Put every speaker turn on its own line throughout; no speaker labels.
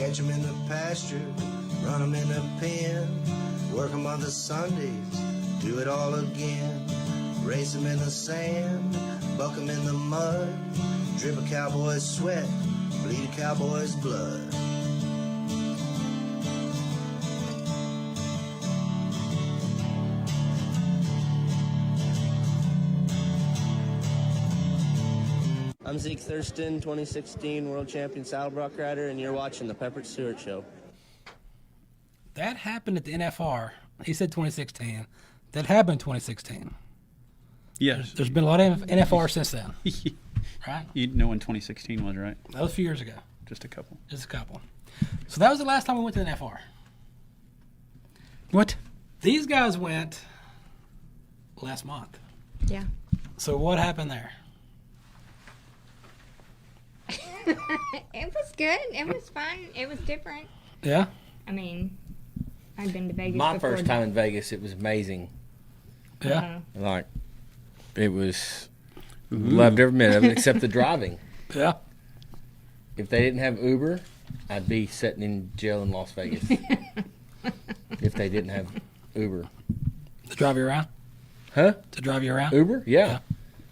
Catch 'em in the pasture, run 'em in the pen, work 'em on the Sundays, do it all again. Race 'em in the sand, buck 'em in the mud, drip a cowboy's sweat, bleed a cowboy's blood.
I'm Zeke Thurston, 2016 World Champion Saddlebrock Rider, and you're watching the Pepper Stewart Show.
That happened at the NFR. He said 2016. That happened in 2016.
Yes.
There's been a lot of NFR since then. Right?
You know when 2016 was, right?
That was a few years ago.
Just a couple.
Just a couple. So that was the last time we went to the NFR.
What?
These guys went last month.
Yeah.
So what happened there?
It was good. It was fun. It was different.
Yeah?
I mean, I've been to Vegas
My
before.
first time in Vegas, it was amazing.
Yeah?
Like, it was, loved every minute of it except the driving.
Yeah?
If they didn't have Uber, I'd be sitting in jail in Las Vegas. If they didn't have Uber.
To drive you around?
Huh?
To drive you around?
Uber? Yeah.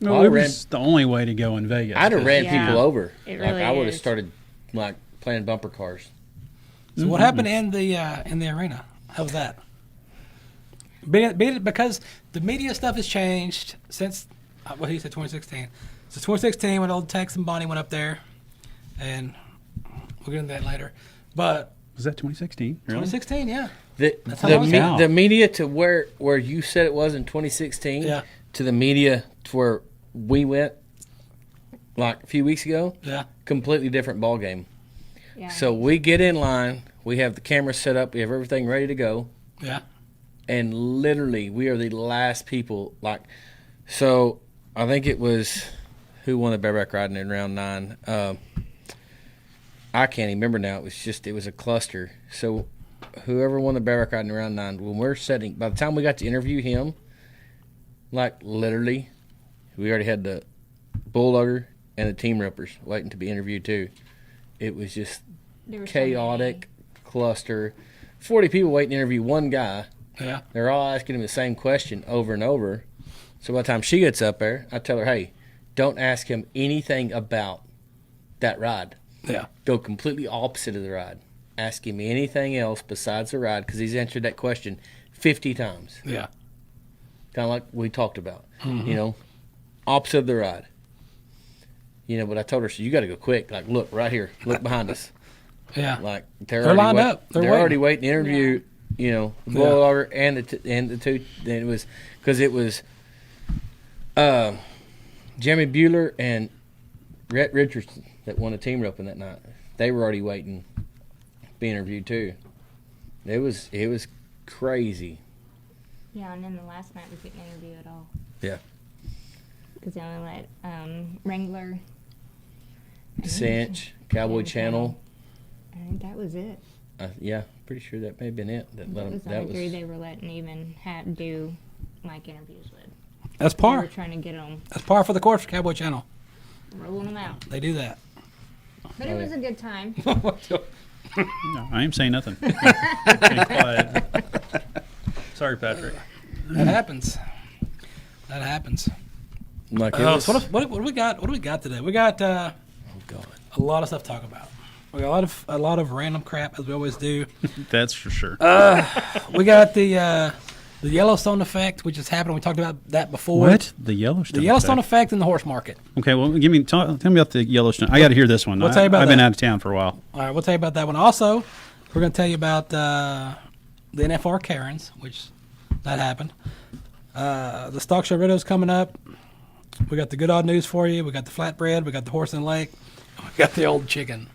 No,
I
Uber's the only way to go in Vegas.
I'd have ran
Yeah.
people over.
It
Like,
really
I would have
is.
started, like, playing bumper cars.
So what happened in the arena? How was that? Because the media stuff has changed since what he said 2016. So 2016 when old Tex and Bonnie went up there, and we'll get into that later. But
Was that 2016? Really?
2016, yeah.
The,
how long it's
out.
the media to where you said it was in 2016
Yeah.
to the media to where we went like a few weeks ago,
Yeah.
completely different ball game.
Yeah.
So we get in line, we have the camera set up, we have everything ready to go,
Yeah.
and literally we are the last people. Like, so I think it was who won the bareback riding in round 9. I can't even remember now. It was a cluster. So whoever won the bareback riding in round 9, when we're setting, by the time we got to interview him, like literally, we already had the bulldogger and the team rippers waiting to be interviewed too. It was just
There were so
chaotic cluster. 40 people waiting to interview one guy.
Yeah.
They're all asking him the same question over and over. So by the time she gets up there, I tell her, hey, don't ask him anything about that ride.
Yeah.
Go completely opposite of the ride. Ask him anything else besides the ride because he's answered that question 50 times.
Yeah.
Kind of like we talked about. You know, opposite of the ride. You know, but I told her, so you got to go quick. Like, look, right here. Look behind us.
Yeah.
Like,
They're
already
lined up. They're waiting.
already waiting to interview, you know, the bulldogger and the two. And it was because it was Jimmy Bueller and Rhett Richardson that won the team roping that night. They were already waiting to be interviewed too. It was crazy.
Yeah, and then the last night we couldn't interview at all
Yeah.
because they only let Wrangler.
Cinch, Cowboy
Yeah,
Channel.
I think that was it.
Yeah, pretty sure that may have been it. That let
That
'em-
was the only three they were letting even do like interviews with.
That's
They were
par.
trying to get them,
That's par for the course for Cowboy Channel.
rolling them out.
They do that.
But it was a good time.
No, I ain't saying nothing. Stay quiet. Sorry, Patrick.
That happens. That happens.
Like it
So
was,
what do we got? What do we got today? We got
oh God.
a lot of stuff to talk about. We got a lot of random crap as we always do.
That's for sure.
We got the Yellowstone Effect, which has happened. We talked about that before.
What? The Yellowstone
The Yellowstone
Effect.
Effect in the horse market.
Okay, well, tell me about the Yellowstone. I got to hear this one.
We'll tell you about
I've been
that.
out of town for a while.
All right, we'll tell you about that one. Also, we're going to tell you about the NFR Karens, which that happened. The stock show rodeo's coming up. We got the good odd news for you. We got the flatbread. We got the horse and lake. We got the old chicken.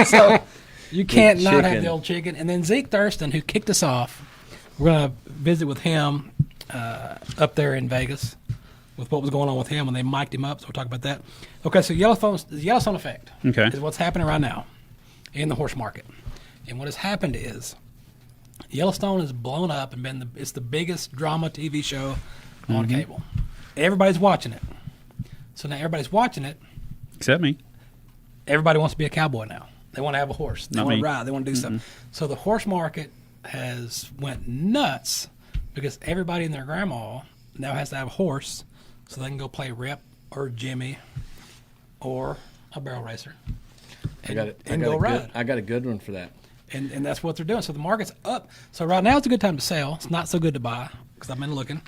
So you can't not have
chicken.
the old chicken. And then Zeke Thurston, who kicked us off, we're going to visit with him up there in Vegas with what was going on with him when they mic'd him up. So we'll talk about that. Okay, so the Yellowstone Effect
Okay.
is what's happening right now in the horse market. And what has happened is Yellowstone has blown up and it's the biggest drama TV show on cable. Everybody's watching it. So now everybody's watching it.
Except me.
Everybody wants to be a cowboy now. They want to have a horse. They
Not
want to
me.
ride. They want to do stuff. So the horse market has went nuts because everybody and their grandma now has to have a horse so they can go play Rip or Jimmy or a barrel racer.
I got it.
And go ride.
I got a good one for that.
And that's what they're doing. So the market's up. So right now it's a good time to sell. It's not so good to buy because I've been looking.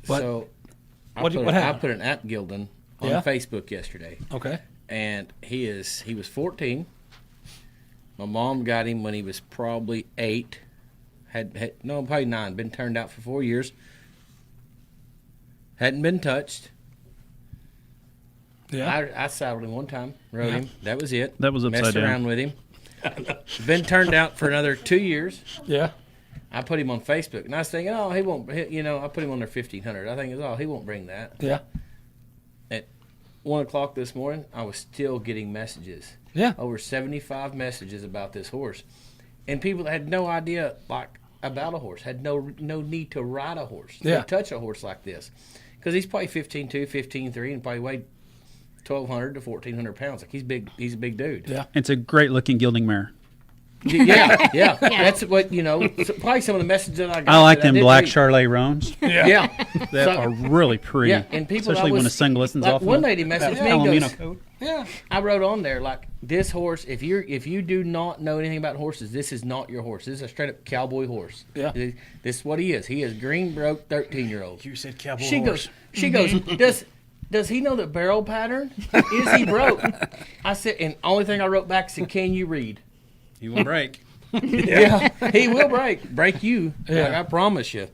But
So
what
I
happened?
put an app Gildan on
Yeah?
Facebook yesterday,
Okay.
and he was 14. My mom got him when he was probably 8. No, probably 9. Been turned out for 4 years. Hadn't been touched.
Yeah.
I saddled him one time, rode him. That was it.
That was upside
Messed
down.
around with him. Been turned out for another 2 years.
Yeah.
I put him on Facebook, and I was thinking, oh, he won't. I put him on there 1,500. I think, oh, he won't bring that.
Yeah.
At 1 o'clock this morning, I was still getting messages.
Yeah.
Over 75 messages about this horse, and people that had no idea about a horse, had no need to ride a horse,
Yeah.
to touch a horse like this, because he's probably 15.2, 15.3, and probably weighed 1,200 to 1,400 pounds. Like he's big. He's a big dude.
Yeah.
It's a great looking gelding mare.
Yeah. That's what probably some of the messages that I got.
I like
that
them
didn't
black
read.
Charolais roans.
Yeah.
That
So-
are really pretty.
Yeah, and people
especially
I was,
when the sun glistens
like
off.
one
them.
lady messaged
That
me,
Palomino
goes,
coat.
Yeah.
I wrote on there like this horse. If you do not know anything about horses, this is not your horse. This is a straight up cowboy horse.
Yeah.
This is what he is. He is green broke 13-year-old.
You said cowboy
She
horse.
goes. Does he know the barrel pattern? Is he broke? I said, and only thing I wrote back said, can you read?
You will break.
Yeah, he will break you.
Yeah.
Like, I promise you.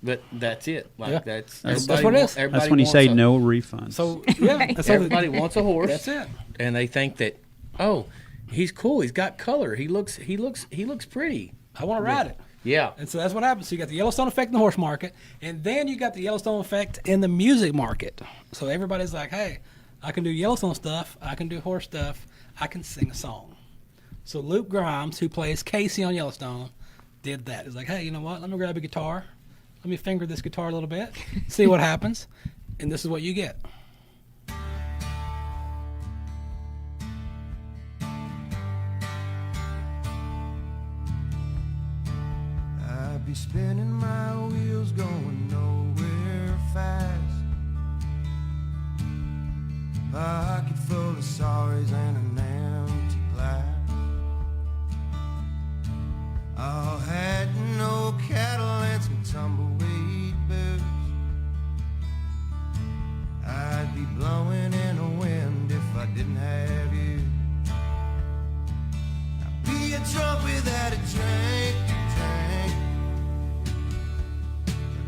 But that's it. Like
Yeah.
that's
That's
everybody
what it
wa-
is.
everybody
That's when you
wants
say
a-
no refund.
So yeah. So
Everybody wants a horse.
That's it.
And they think that, oh, he's cool. He's got color. He looks pretty.
I want to ride it.
Yeah.
And so that's what happens. So you got the Yellowstone Effect in the horse market, and then you got the Yellowstone Effect in the music market. So everybody's like, hey, I can do Yellowstone stuff. I can do horse stuff. I can sing a song. So Luke Grimes, who plays Casey on Yellowstone, did that. He's like, hey, you know what? Let me grab a guitar. Let me finger this guitar a little bit, see what happens. And this is what you get.
I'd be spinning my wheels going nowhere fast. Pocket full of sorries and an empty glass. I had no cattle and some tumbleweed boots. I'd be blowing in the wind if I didn't have you. I'd be a drunk without a drink.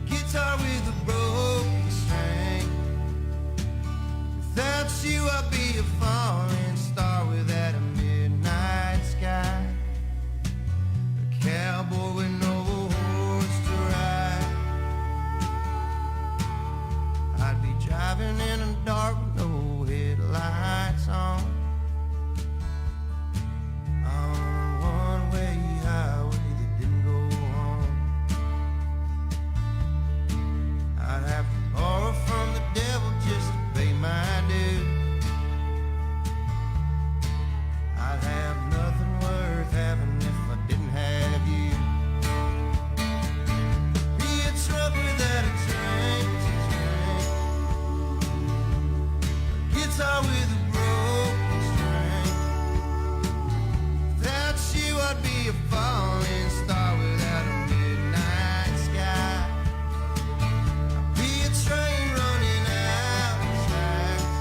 Guitar with a broken string. Without you I'd be a falling star without a midnight sky. A cowboy with no horse to ride. I'd be driving in the dark with no headlights on a one-way highway that didn't go home. I'd have to borrow from the devil just to pay my due. I'd have nothing worth having if I didn't have you. Be a truck without a drink to drink. A guitar with a broken string. Without you I'd be a falling star without a midnight sky. Be a train running out of tracks.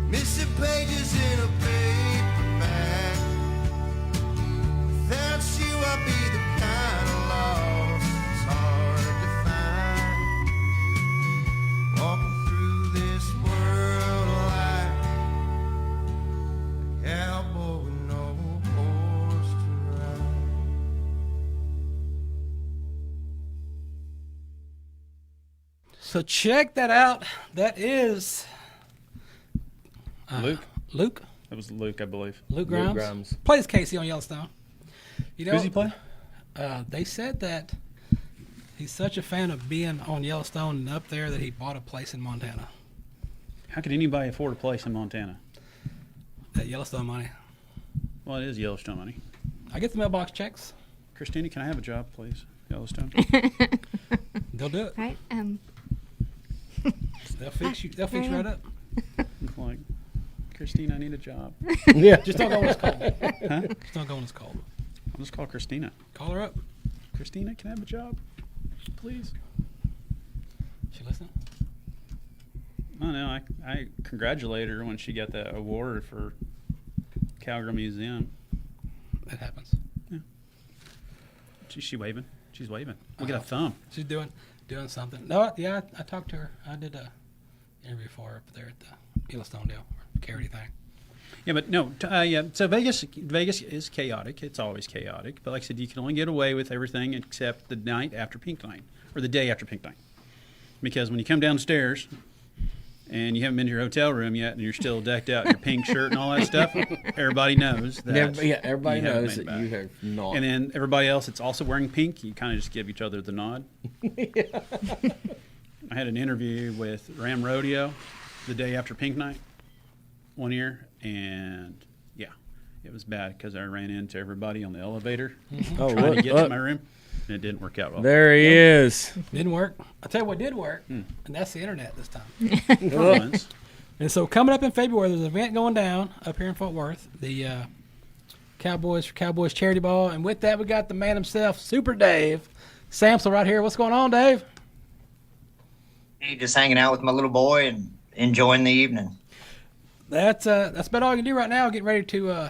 Missing pages in a paperback. Without you I'd be the kind of lost it's hard to find. Walking through this world of life, a cowboy with no horse to ride.
So check that out. That is
Luke.
Luke
That was Luke, I believe.
Grimes.
Grimes.
Plays Casey on Yellowstone. You know,
Who's he play?
They said that he's such a fan of being on Yellowstone and up there that he bought a place in Montana.
How could anybody afford a place in Montana?
That Yellowstone money.
Well, it is Yellowstone money.
I get the mailbox checks.
Christina, can I have a job, please? Yellowstone.
They'll do it.
Right?
They'll fix you. They'll fix you right up.
It's like, Christina, I need a job.
Yeah.
Just don't go when it's cold.
Huh?
Just don't go when it's cold.
I'll just call Christina.
Call her up.
Christina, can I have a job, please?
She listening?
I don't know. I congratulated her when she got that award for Cowgirl Museum.
That happens.
She waving. She's waving. We got a thumb.
She's doing something. No, yeah, I talked to her. I did a interview for her up there at the Yellowstone deal, Chairty thing.
Yeah, but no, yeah. So Vegas is chaotic. It's always chaotic. But like I said, you can only get away with everything except the night after Pink Night or the day after Pink Night, because when you come downstairs and you haven't been to your hotel room yet and you're still decked out in your pink shirt and all that stuff, everybody knows that.
Everybody
you haven't
knows
made
that
it
you
back.
have not.
And then everybody else that's also wearing pink, you kind of just give each other the nod. I had an interview with Ram Rodeo the day after Pink Night one year, and yeah, it was bad because I ran into everybody on the elevator
Oh,
trying to
look,
get to my room, and it didn't work out well.
there he is.
Didn't work. I'll tell you what did work, and that's the internet this time.
For once.
And so coming up in February, there's an event going down up here in Fort Worth, the Cowboys Charity Ball. And with that, we got the man himself, Super Dave Samsel right here. What's going on, Dave?
Hey, just hanging out with my little boy and enjoying the evening.
That's about all you can do right now, getting ready to,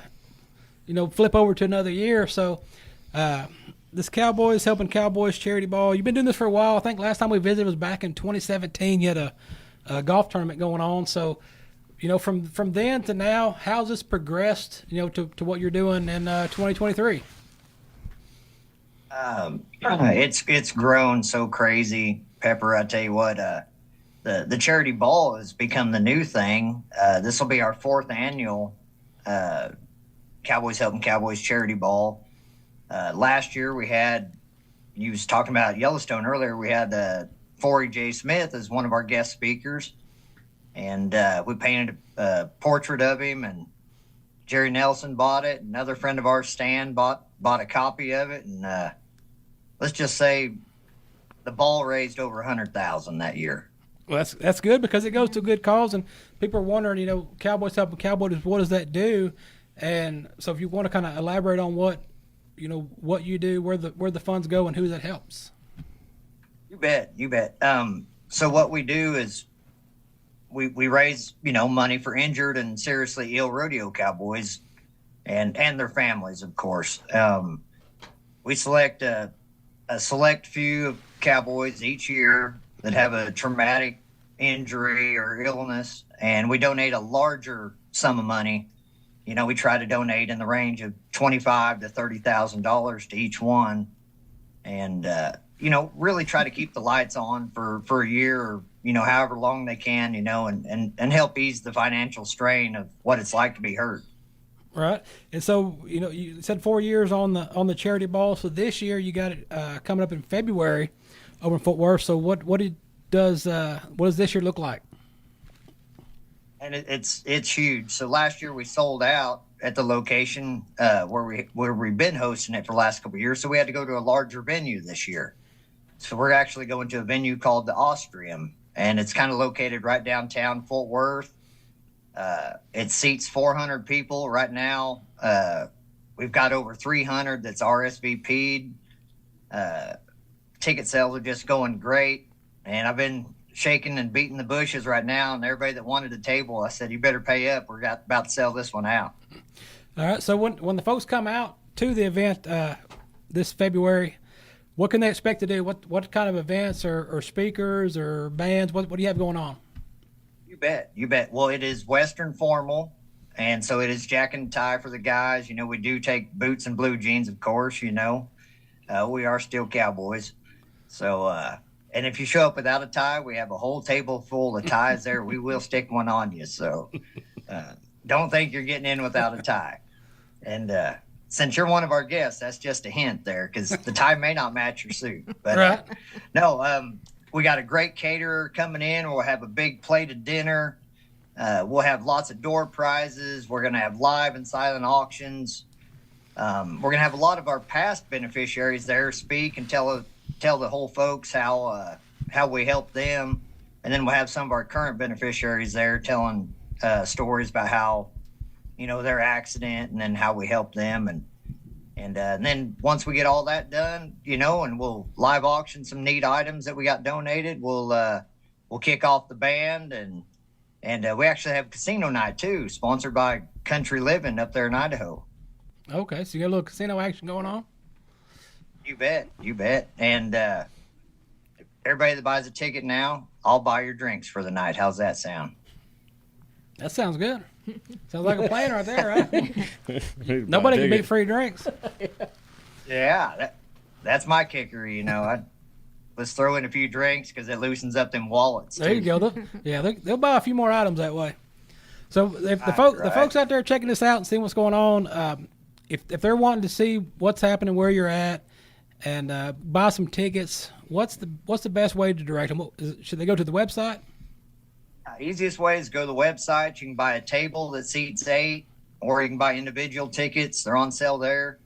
flip over to another year. So this Cowboys helping Cowboys Charity Ball, you've been doing this for a while. I think last time we visited was back in 2017. You had a golf tournament going on. So, from then to now, how's this progressed, to what you're doing in 2023?
It's grown so crazy, Pepper. I tell you what, the charity ball has become the new thing. This will be our 4th annual Cowboys Helping Cowboys Charity Ball. Last year we had, you was talking about Yellowstone earlier, we had Forey J. Smith as one of our guest speakers, and we painted a portrait of him, and Jerry Nelson bought it. Another friend of ours, Stan, bought a copy of it, and let's just say the ball raised over $100,000 that year.
Well, that's good because it goes to a good cause, and people are wondering, Cowboys Helping Cowboys, what does that do? And so if you want to kind of elaborate on what you do, where the funds go, and who that helps.
You bet. So what we do is we raise, money for injured and seriously ill rodeo cowboys and their families, of course. We select a select few of cowboys each year that have a traumatic injury or illness, and we donate a larger sum of money. We try to donate in the range of $25,000 to $30,000 to each one, and really try to keep the lights on for a year or however long they can, and help ease the financial strain of what it's like to be hurt.
Right. And so, you said 4 years on the charity ball. So this year you got it coming up in February over in Fort Worth. So what does this year look like?
And it's huge. So last year we sold out at the location where we've been hosting it for the last couple of years. So we had to go to a larger venue this year. So we're actually going to a venue called the Austrium, and it's kind of located right downtown Fort Worth. It seats 400 people right now. We've got over 300 that's RSVP'd. Ticket sales are just going great, and I've been shaking and beating the bushes right now, and everybody that wanted a table, I said, you better pay up. We're about to sell this one out.
All right. So when the folks come out to the event this February, what can they expect to do? What kind of events or speakers or bands? What do you have going on?
You bet. Well, it is Western formal, and so it is jacket and tie for the guys. We do take boots and blue jeans, of course. We are still cowboys. So, and if you show up without a tie, we have a whole table full of ties there. We will stick one on you. So don't think you're getting in without a tie. And since you're one of our guests, that's just a hint there, because the tie may not match your suit. But
right.
No, we got a great caterer coming in. We'll have a big plate of dinner. We'll have lots of door prizes. We're going to have live and silent auctions. We're going to have a lot of our past beneficiaries there speak and tell the whole folks how we help them. And then we'll have some of our current beneficiaries there telling stories about how, their accident and then how we help them. And then once we get all that done, and we'll live auction some neat items that we got donated, we'll kick off the band. And we actually have casino night too, sponsored by Country Living up there in Idaho.
Okay, so you got a little casino action going on?
You bet. And everybody that buys a ticket now, I'll buy your drinks for the night. How's that sound?
That sounds good. Sounds like a plan right there, right? Nobody can beat free drinks.
Yeah, that's my kicker. Let's throw in a few drinks because it loosens up them wallets.
There you go. They'll buy a few more items that way. So if the folks out there checking this out and seeing what's going on, if they're wanting to see what's happening, where you're at, and buy some tickets, what's the best way to direct them? Should they go to the website?
Easiest way is go to the website. You can buy a table that seats 8, or you can buy individual tickets. They're on sale there.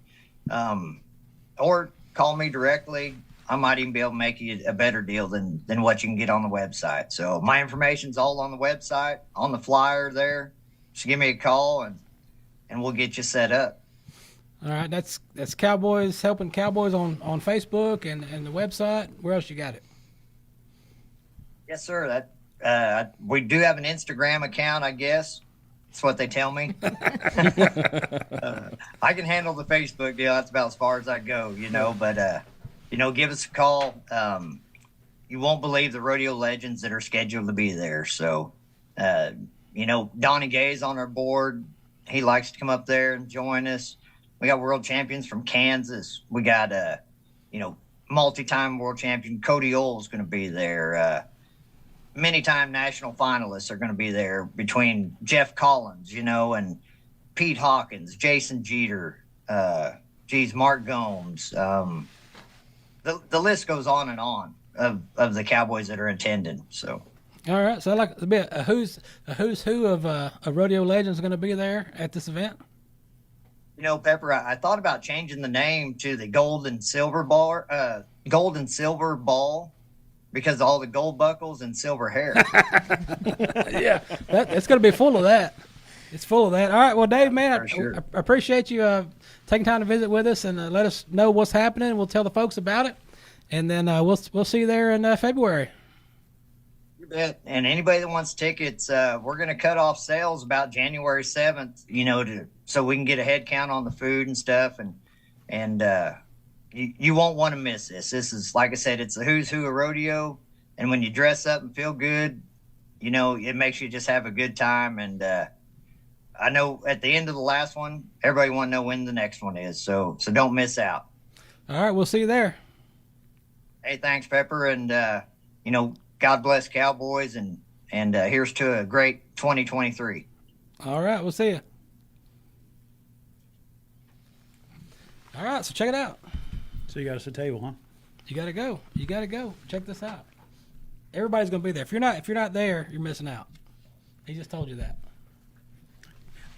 Or call me directly. I might even be able to make you a better deal than what you can get on the website. So my information's all on the website, on the flyer there. Just give me a call and we'll get you set up.
All right, that's Cowboys helping Cowboys on Facebook and the website. Where else you got it?
Yes, sir. We do have an Instagram account, I guess. That's what they tell me. I can handle the Facebook deal. That's about as far as I go, But give us a call. You won't believe the rodeo legends that are scheduled to be there. So, Donnie Gay's on our board. He likes to come up there and join us. We got world champions from Kansas. We got, multi-time world champion Cody Oll's going to be there. Many-time national finalists are going to be there between Jeff Collins, and Pete Hawkins, Jason Jeter, Mark Gomes. The list goes on and on of the Cowboys that are attending. So,
all right. So, it'll be a who's who of rodeo legends going to be there at this event.
Pepper, I thought about changing the name to the Gold and Silver Ball, because of all the gold buckles and silver hair.
Yeah, it's going to be full of that. It's full of that. All right. Well, Dave, man,
Sure.
I appreciate you taking time to visit with us and let us know what's happening. We'll tell the folks about it, and then we'll see you there in February.
You bet. And anybody that wants tickets, we're going to cut off sales about January 7th, so we can get a head count on the food and stuff. And you won't want to miss this. This is, like I said, it's the who's who of rodeo. And when you dress up and feel good, it makes you just have a good time. And I know at the end of the last one, everybody want to know when the next one is. So don't miss out.
All right. We'll see you there.
Hey, thanks, Pepper. And, God bless Cowboys. And here's to a great 2023.
All right. We'll see you. All right. So check it out.
So you got us a table, huh?
You got to go. You got to go. Check this out. Everybody's going to be there. If you're not there, you're missing out. He just told you that.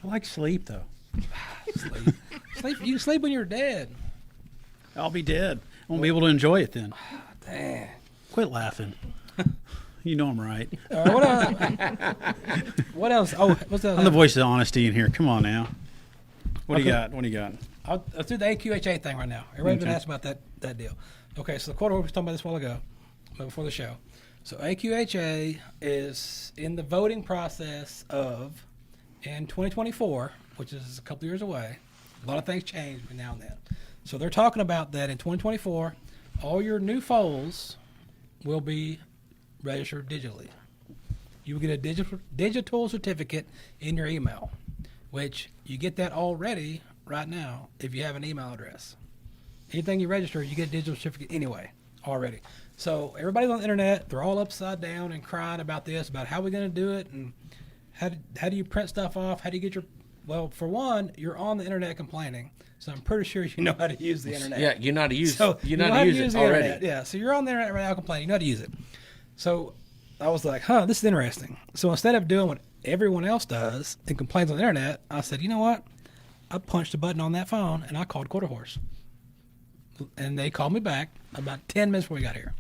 I like sleep, though.
Sleep. You can sleep when you're dead.
I'll be dead. I won't be able to enjoy it then.
Damn.
Quit laughing. You know I'm right.
What else? What else? Oh, what's that?
I'm the voice of honesty in here. Come on now. What do you
Okay.
got? What do you got?
Let's do the AQHA thing right now. Everybody's been
Okay.
asking about that deal. Okay, so the quarter we were talking about this a while ago, before the show. So AQHA is in the voting process of, in 2024, which is a couple years away. A lot of things change between now and then. So they're talking about that in 2024, all your new foals will be registered digitally. You will get a digital certificate in your email, which you get that already right now if you have an email address. Anything you register, you get a digital certificate anyway already. So everybody's on the internet. They're all upside down and crying about this, about how we're going to do it and how do you print stuff off? How do you get your – well, for one, you're on the internet complaining, so I'm pretty sure you know how to use the internet.
Yeah, you know how to use
So
you know how to use it
the
already.
internet. Yeah, so you're on the internet right now complaining. You know how to use it. So I was like, this is interesting. So instead of doing what everyone else does and complains on the internet, I said, you know what? I punched a button on that phone and I called Quarter Horse. And they called me back about 10 minutes before we got here.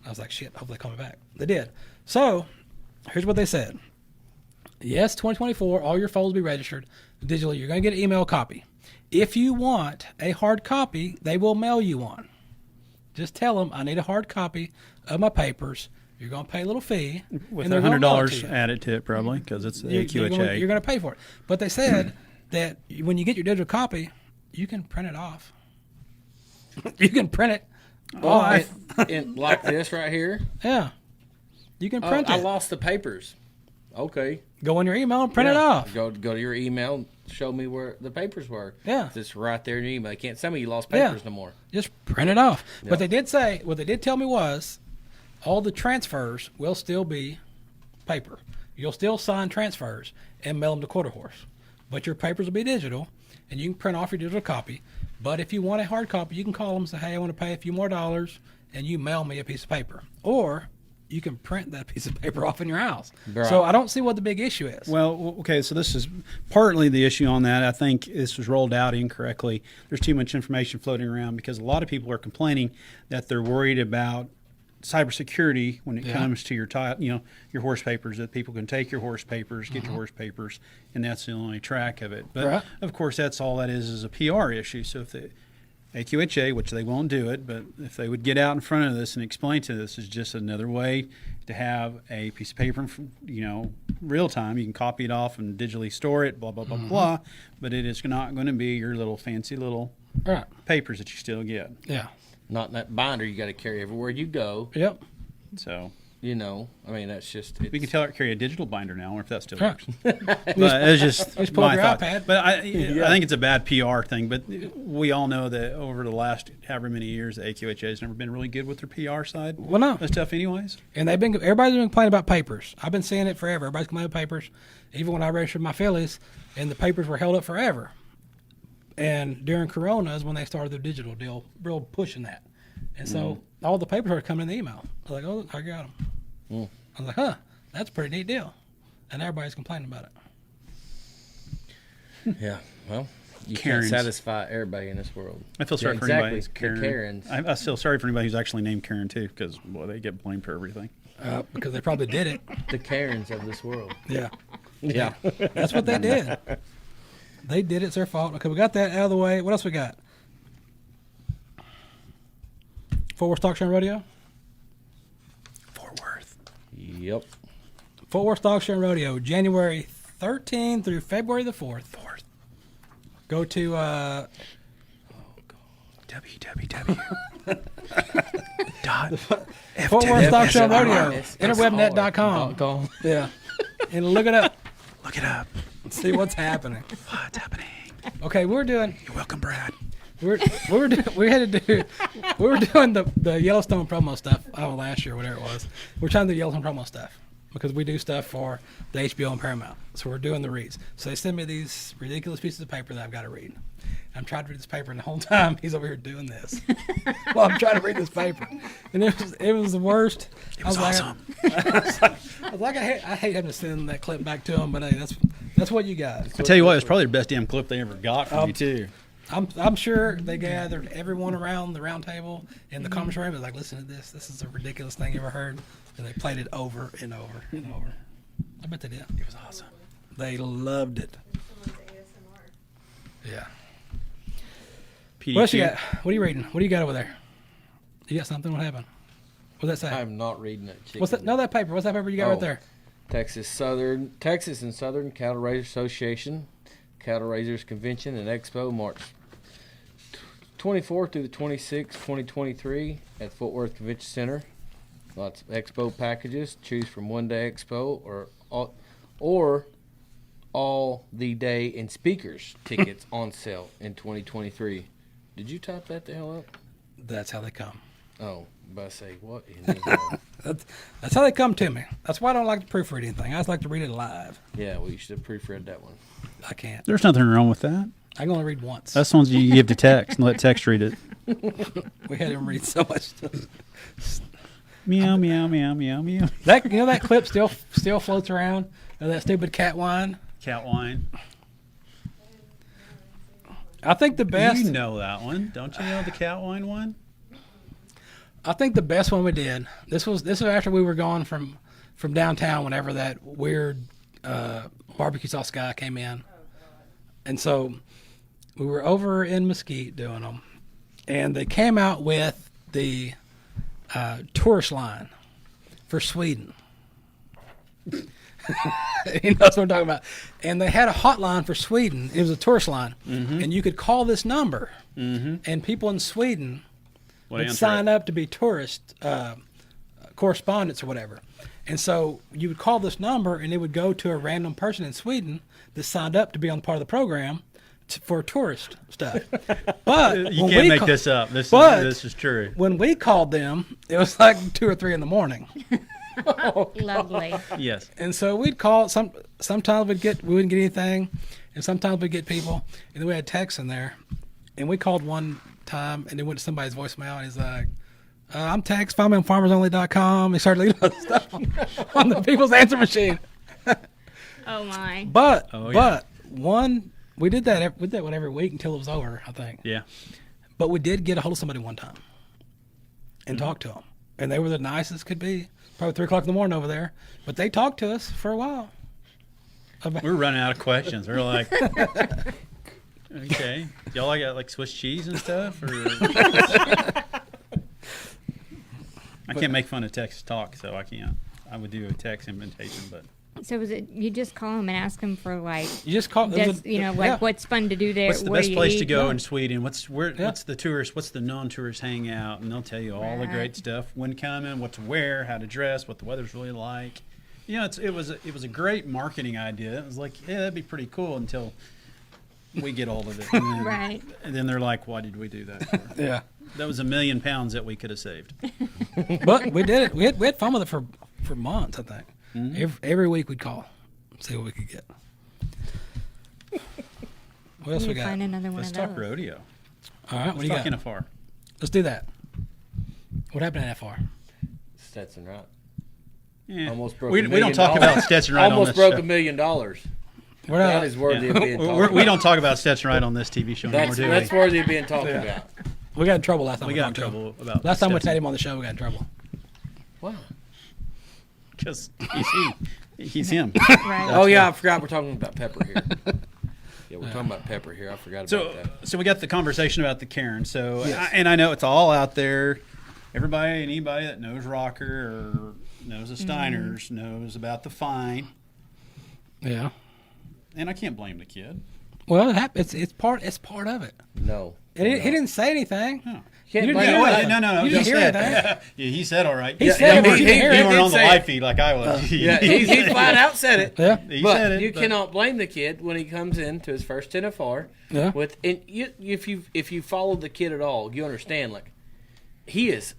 I was like, shit, hopefully they call me back. They did. So here's what they said. Yes, 2024, all your phones will be registered digitally. You're going to get an email copy. If you want a hard copy, they will mail you one. Just tell them, I need a hard copy of my papers. You're going to pay a little fee.
With
and they're gonna mail it to
$100
you.
added to it, probably, because it's the
You're
AQHA.
going to pay for it. But they said that when you get your digital copy, you can print it off. You can print it off.
And like this right here.
Yeah. You can print
I
it.
lost the papers. Okay.
Go in your email and print it
Yeah.
off.
Go to your email. Show me where the papers were.
Yeah.
It's right there in your email. You can't tell me you lost papers no more.
Just print it off.
Yep.
But they did say, what they did tell me was, all the transfers will still be paper. You'll still sign transfers and mail them to Quarter Horse. But your papers will be digital, and you can print off your digital copy. But if you want a hard copy, you can call them and say, hey, I want to pay a few more dollars, and you mail me a piece of paper. Or you can print that piece of paper off in your house.
Right.
So I don't see what the big issue is.
Well, okay, so this is partly the issue on that. I think this was rolled out incorrectly. There's too much information floating around because a lot of people are complaining that they're worried about cybersecurity when it comes to your your horse papers, that people can take your horse papers, get your horse papers, and that's the only track of it. But of course, that's all that is a PR issue. So if the AQHA, which they won't do it, but if they would get out in front of this and explain to this, is just another way to have a piece of paper, real time. You can copy it off and digitally store it, blah, blah, blah, blah. But it is not going to be your little fancy little papers that you still get.
Yeah.
Not in that binder you got to carry everywhere you go.
Yep.
So,
I mean, that's just.
we can tell it carry a digital binder now, or if that still
Yeah.
works. But it's just
pull up
my
your
thought.
iPad.
But I think it's a bad PR thing. But we all know that over the last however many years, the AQHA has never been really good with their PR side.
Well, no.
Of stuff, anyways.
And everybody's been complaining about papers. I've been seeing it forever. Everybody's complaining about papers. Even when I registered my fillies, and the papers were held up forever. And during Corona is when they started their digital deal, real pushing that. And so all the papers are coming in the email. I was like, oh, I got them. I was like, that's a pretty neat deal. And everybody's complaining about it.
Yeah, well, you
Karens.
can't satisfy everybody in this world.
I feel sorry
Yeah,
for
exactly.
anybody who's Karen.
The Karens.
I feel sorry for anybody who's actually named Karen, too, because, boy, they get blamed for everything.
Because they probably did it.
The Karens of this world.
Yeah.
Yeah.
That's what they did. They did it. It's their fault. Okay, we got that out of the way. What else we got? Fort Worth Stock Show and Rodeo?
Fort Worth.
Yep.
Fort Worth Stock Show and Rodeo, January 13th through February the 4th. Go to
www.
Fort Worth Stock Show and Rodeo, interwebnet.com.
.com.
Yeah. And look it up.
Look it up.
See what's happening.
What's happening?
Okay, we're doing
You're welcome, Brad.
we were doing the Yellowstone promo stuff last year, whatever it was. We're trying to do Yellowstone promo stuff because we do stuff for the HBO and Paramount. So we're doing the reads. So they send me these ridiculous pieces of paper that I've got to read. I'm trying to read this paper, and the whole time he's over here doing this while I'm trying to read this paper. And it was the worst.
It was awesome.
I was like, I hate having to send that clip back to him, but hey, that's what you got.
I tell you what, it's probably the best damn clip they ever got from you, too.
I'm sure they gathered everyone around the round table in the conference room and was like, listen to this. This is a ridiculous thing you ever heard. And they played it over and over and over. I bet they did.
It was awesome.
They loved it. Yeah.
PD2.
What else you got? What are you reading? What do you got over there? You got something? What happened? What's that say?
I'm not reading that. Chicken.
What's that? No, that paper. What's that paper you got right there?
Texas and Southern Cattle Raisers Association, Cattle Raisers Convention and Expo, March 24th through the 26th, 2023 at Fort Worth Convention Center. Lots of expo packages. Choose from one-day expo or all the day and speakers tickets on sale in 2023. Did you type that the hell up?
That's how they come.
Oh, but I say what in the world?
That's how they come to me. That's why I don't like to proofread anything. I just like to read it live.
Yeah, well, you should have proofread that one.
I can't.
There's nothing wrong with that.
I can only read once.
That's the ones you give to text and let text read it.
We had him read so much stuff.
Meow, meow, meow, meow, meow.
That clip still floats around of that stupid cat whine.
Cat wine.
I think the best.
You know that one. Don't you know the cat wine one?
I think the best one we did. This was after we were gone from downtown. Whenever that weird barbecue sauce guy came in, and so we were over in Mesquite doing them, and they came out with the tourist line for Sweden. He knows what I'm talking about. And they had a hotline for Sweden. It was a tourist line, and you could call this number, and people in Sweden would sign up to be tourist correspondents or whatever. And so you would call this number, and it would go to a random person in Sweden that signed up to be on part of the program for tourist stuff. But
you can't make this up. This is true.
When we called them, it was like 2 or 3 in the morning.
Lovely.
Yes.
And so we'd call. Sometimes we wouldn't get anything, and sometimes we'd get people. And then we had texts in there, and we called one time, and it went to somebody's voicemail, and he's like, "I'm Tex. Find me on FarmersOnly.com." He started leaving other stuff on the people's answer machine.
Oh my.
But we did that every week until it was over, I think.
Yeah.
But we did get a hold of somebody one time and talk to them, and they were the nicest could be. Probably 3 o'clock in the morning over there, but they talked to us for a while.
We're running out of questions. We're like, okay, y'all got like Swiss cheese and stuff, or I can't make fun of Tex talk, so I can't. I would do a Tex invitation, but.
So was it you just call them and ask them for like
you just call
what's fun to do there?
What's the
where
best
you
place
eat?
to go in Sweden? What's the tourist? What's the non-tourist hangout? And they'll tell you all the great stuff. When coming, what to wear, how to dress, what the weather's really like. You know, it was a great marketing idea. It was like, yeah, that'd be pretty cool until we get hold of it. And then,
Right.
And then they're like, why did we do that for?
Yeah.
That was £1 million that we could have saved.
But we did it. We had fun with it for months, I think. Every week we'd call, see what we could get. What else we got?
Find another one
Let's
of
talk
those.
rodeo.
All right, what do you
Let's
got?
talk NFR.
Let's do that. What happened in FR?
Stetson Wright.
Yeah.
Almost broke
we
$1 million.
don't talk about Stetson Wright on
Almost
this
broke
show.
$1 million.
We're
That
not.
is worthy of being talked
We
about.
don't talk about Stetson Wright on this TV show anymore, do we?
That's worthy of being talked about.
We got in trouble last time.
We got in
talked to him.
trouble about
Last time we
Stetson.
had him on the show, we got in trouble.
Wow.
Because he's him.
Right.
Oh yeah, I forgot we're talking about Pepper here. Yeah, we're talking about Pepper here. I forgot about that.
So we got the conversation about the Karen. So
Yes.
and I know it's all out there. Anybody that knows Rocker or knows the Steiners knows about the fine.
Yeah.
And I can't blame the kid.
Well, it happens. It's part of it.
No.
He didn't say anything.
No.
Can't
You
blame
didn't
him.
hear it.
No.
You didn't
he
hear
said,
anything.
yeah, he said all right.
He said it, but you didn't hear
you
it.
weren't on the
He did
live
say
feed like I was.
Yeah, he flat out said it.
Yeah.
He
But
said it,
you
but-
cannot blame the kid when he comes into his first NFR.
Yeah.
If you follow the kid at all, you understand. Like, his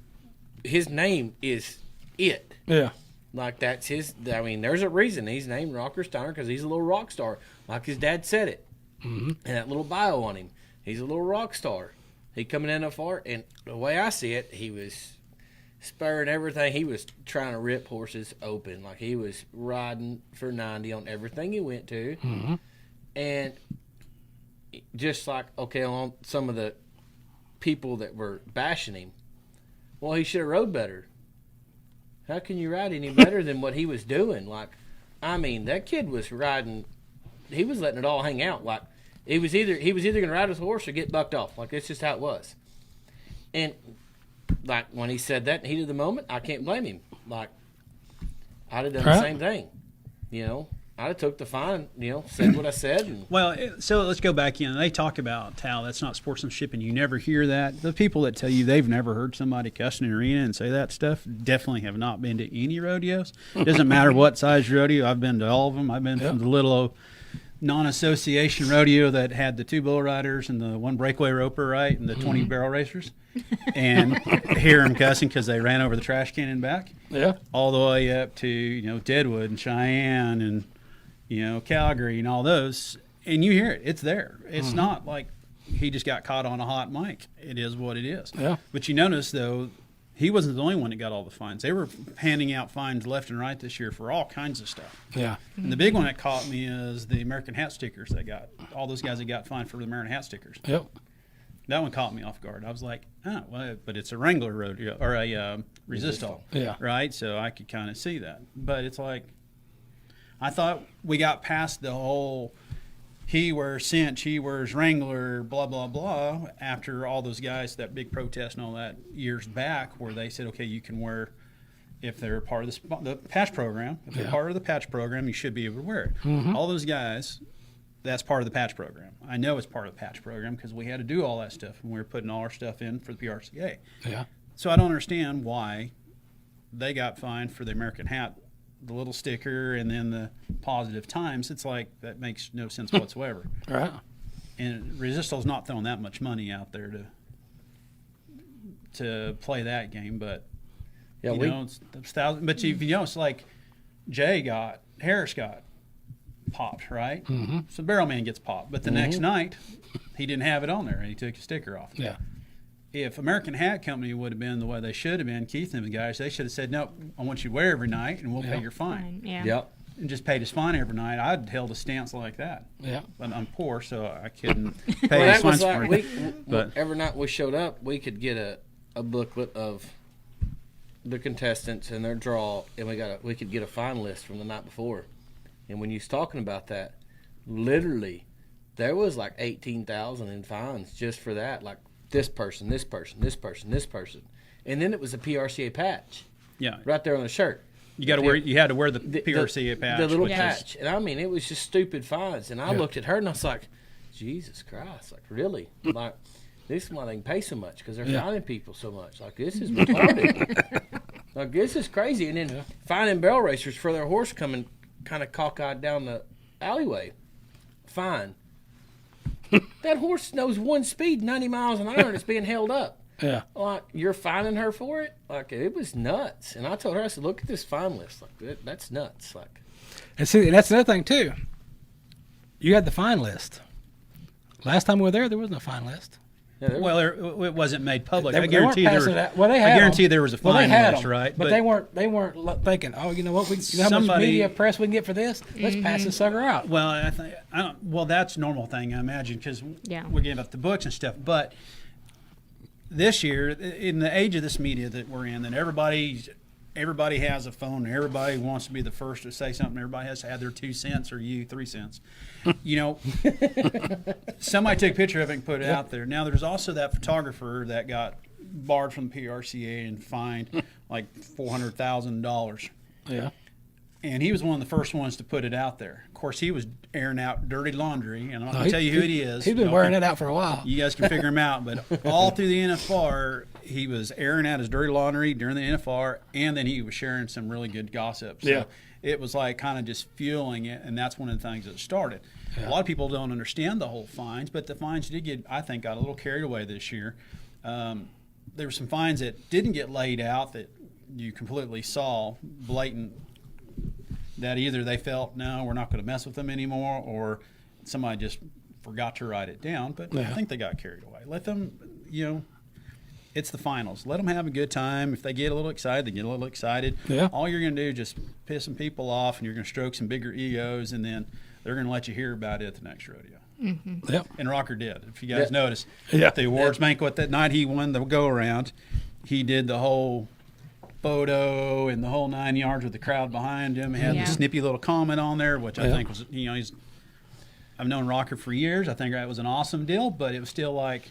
name is it.
Yeah.
Like, that's his. I mean, there's a reason he's named Rocker Steiner, because he's a little rock star. Like his dad said it. And that little bio on him, he's a little rock star. He coming in NFR, and the way I see it, he was spurring everything. He was trying to rip horses open. Like, he was riding for 90 on everything he went to. And just like, okay, on some of the people that were bashing him, well, he should have rode better. How can you ride any better than what he was doing? Like, I mean, that kid was riding. He was letting it all hang out. Like, he was either going to ride his horse or get bucked off. Like, that's just how it was. And like when he said that in the heat of the moment, I can't blame him. Like, I'd have done the same thing. You know, I'd have took the fine. You know, said what I said. And
Well, so let's go back in. They talk about how that's not sportsmanship, and you never hear that. The people that tell you they've never heard somebody cuss in an arena and say that stuff definitely have not been to any rodeos. Doesn't matter what size rodeo. I've been to all of them. I've been from the little old non-association rodeo that had the 2 bull riders and the 1 breakaway roper, right, and the 20 barrel racers, and hear them cussing because they ran over the trash can and back.
Yeah.
All the way up to Deadwood and Cheyenne and Calgary and all those, and you hear it. It's there. It's not like he just got caught on a hot mic. It is what it is.
Yeah.
But you notice though, he wasn't the only one that got all the fines. They were handing out fines left and right this year for all kinds of stuff.
Yeah.
And the big one that caught me is the American hat stickers they got. All those guys that got fined for the American hat stickers.
Yep.
That one caught me off guard. I was like, oh, well, but it's a Wrangler rodeo or a Resistol.
Yeah.
Right? So I could kind of see that. But it's like, I thought we got past the whole he wears cinch, he wears Wrangler, blah, blah, blah, after all those guys, that big protest and all that years back where they said, okay, you can wear, if they're part of the patch program, if they're part of the patch program, you should be able to wear it.
Mm-hmm.
All those guys, that's part of the patch program. I know it's part of the patch program because we had to do all that stuff and we were putting all our stuff in for the PRCA.
Yeah.
So I don't understand why they got fined for the American hat, the little sticker, and then the positive times. It's like that makes no sense whatsoever.
Right.
And Resistol's not throwing that much money out there to play that game, but
Yeah,
you know, it's thousand. But you know, it's like Harris got popped, right?
Mm-hmm.
So Barrelman gets popped, but the next night he didn't have it on there, and he took a sticker off.
Yeah.
If American Hat Company would have been the way they should have been, Keith and the guys, they should have said, no, I want you to wear every night, and we'll pay your fine.
Yeah.
Yep.
And just paid his fine every night. I'd held a stance like that.
Yeah.
But I'm poor, so I couldn't
Well,
pay his
that was
fines for
like
it. But
every night we showed up, we could get a booklet of the contestants and their draw, and we could get a fine list from the night before. And when you was talking about that, literally, there was like 18,000 in fines just for that. Like this person, this person, this person, this person, and then it was a PRCA patch.
yeah,
Right there on the shirt.
you had to wear the PRCA patch.
The little
which is-
patch. And I mean, it was just stupid fines. And I looked at her and I was like, Jesus Christ, like, really? Like, this is why they can pay so much, because they're fining people so much. Like, this is retarded. Like, this is crazy. And then fining barrel racers for their horse coming kind of cockeyed down the alleyway. Fine. That horse knows one speed, 90 miles an hour, and it's being held up.
Yeah.
Like, you're fining her for it? Like, it was nuts. And I told her, I said, look at this fine list. Like, that's nuts. Like,
And see, and that's another thing too. You had the fine list. Last time we were there was no fine list.
yeah, there was-
Well, it wasn't made public.
They
I
weren't
guarantee there
passing
was.
it out. Well, they had
I guarantee
them.
there was a
Well, they
fine
had
list,
them,
right?
But they weren't thinking, oh, you know what? You know how much
Somebody-
media press we can get for this? Let's pass this sucker out.
Well, well, that's a normal thing, I imagine, because
Yeah.
we're getting up the books and stuff. But this year, in the age of this media that we're in, that everybody has a phone, and everybody wants to be the first to say something. Everybody has to add their 2 cents or 3 cents. You know, somebody took a picture of it and put it out there. Now, there's also that photographer that got barred from the PRCA and fined like $400,000.
Yeah.
And he was one of the first ones to put it out there. Of course, he was airing out dirty laundry, and I'm not going to tell you who it is.
He's been
Y'all
wearing
can-
it out for a while.
You guys can figure him out. But all through the NFR, he was airing out his dirty laundry during the NFR, and then he was sharing some really good gossip. So
Yeah.
it was like kind of just fueling it, and that's one of the things that started. A lot of people don't understand the whole fines, but the fines did get, I think, got a little carried away this year. There were some fines that didn't get laid out that you completely saw blatant, that either they felt, no, we're not going to mess with them anymore, or somebody just forgot to write it down. But I think they got carried away. Let them, it's the finals. Let them have a good time. If they get a little excited, they get a little excited.
Yeah.
All you're going to do is just piss some people off, and you're going to stroke some bigger egos, and then they're going to let you hear about it at the next rodeo.
Yep.
And Rocker did. If you guys notice,
Yeah.
at the awards banquet that night he won the go-around, he did the whole photo and the whole 9 yards with the crowd behind him. He had
Yeah.
the snippy little comment on there, which I
Yeah.
think was, I've known Rocker for years. I think that was an awesome deal, but it was still like,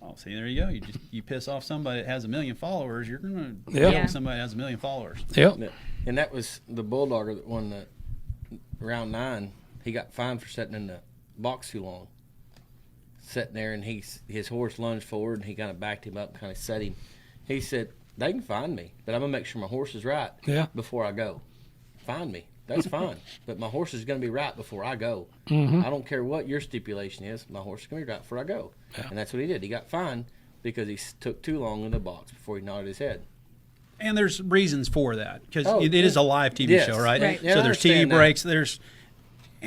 oh, see, there you go. You piss off somebody that has 1 million followers, you're going to deal
Yeah.
with somebody that has 1 million followers.
Yep.
and that was the Bulldogger that won the round 9. He got fined for sitting in the box too long. Sitting there, and his horse lunged forward, and he kind of backed him up and kind of set him. He said, they can find me, but I'm going to make sure my horse is right before I go. Find me. That's fine. But my horse is going to be right before I go. I don't care what your stipulation is. My horse is going to be right before I go. And that's what he did. He got fined because he took too long in the box before he nodded his head.
And there's reasons for that, because
Oh,
it is a live TV
yes.
show, right?
Right.
Yeah,
So
I
there's TV
understand that.
breaks.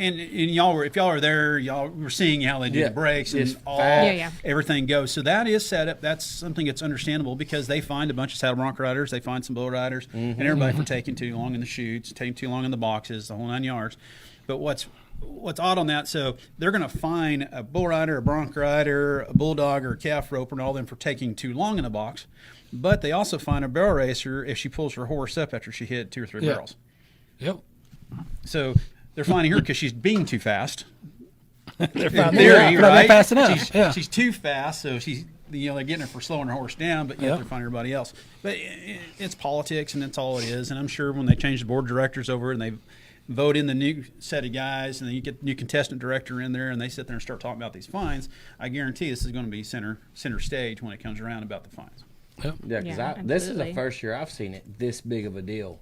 And y'all were, if y'all are there, y'all were seeing how they do the brakes and
It's
all
fast.
everything goes. So that is set up. That's something that's understandable because they find a bunch of saddle bronc riders, they find some bull riders, and everybody for taking too long in the chutes, taking too long in the boxes, the whole 9 yards. But what's odd on that? So they're going to fine a bull rider, a bronc rider, a bulldog, or a calf roper, and all them for taking too long in the box. But they also fine a barrel racer if she pulls her horse up after she hit 2 or 3 barrels.
Yep.
So they're finding her because she's being too fast.
They're
In
finding
theory,
her not
right?
fast enough.
She's too fast, so she's they're getting her for slowing her horse down, but yet they're finding everybody else. But it's politics, and that's all it is. And I'm sure when they change the board of directors over and they vote in the new set of guys, and then you get the new contestant director in there, and they sit there and start talking about these fines, I guarantee this is going to be center stage when it comes around about the fines.
Yep.
Yeah, because
Yeah,
this is the
absolutely.
first year I've seen it this big of a deal.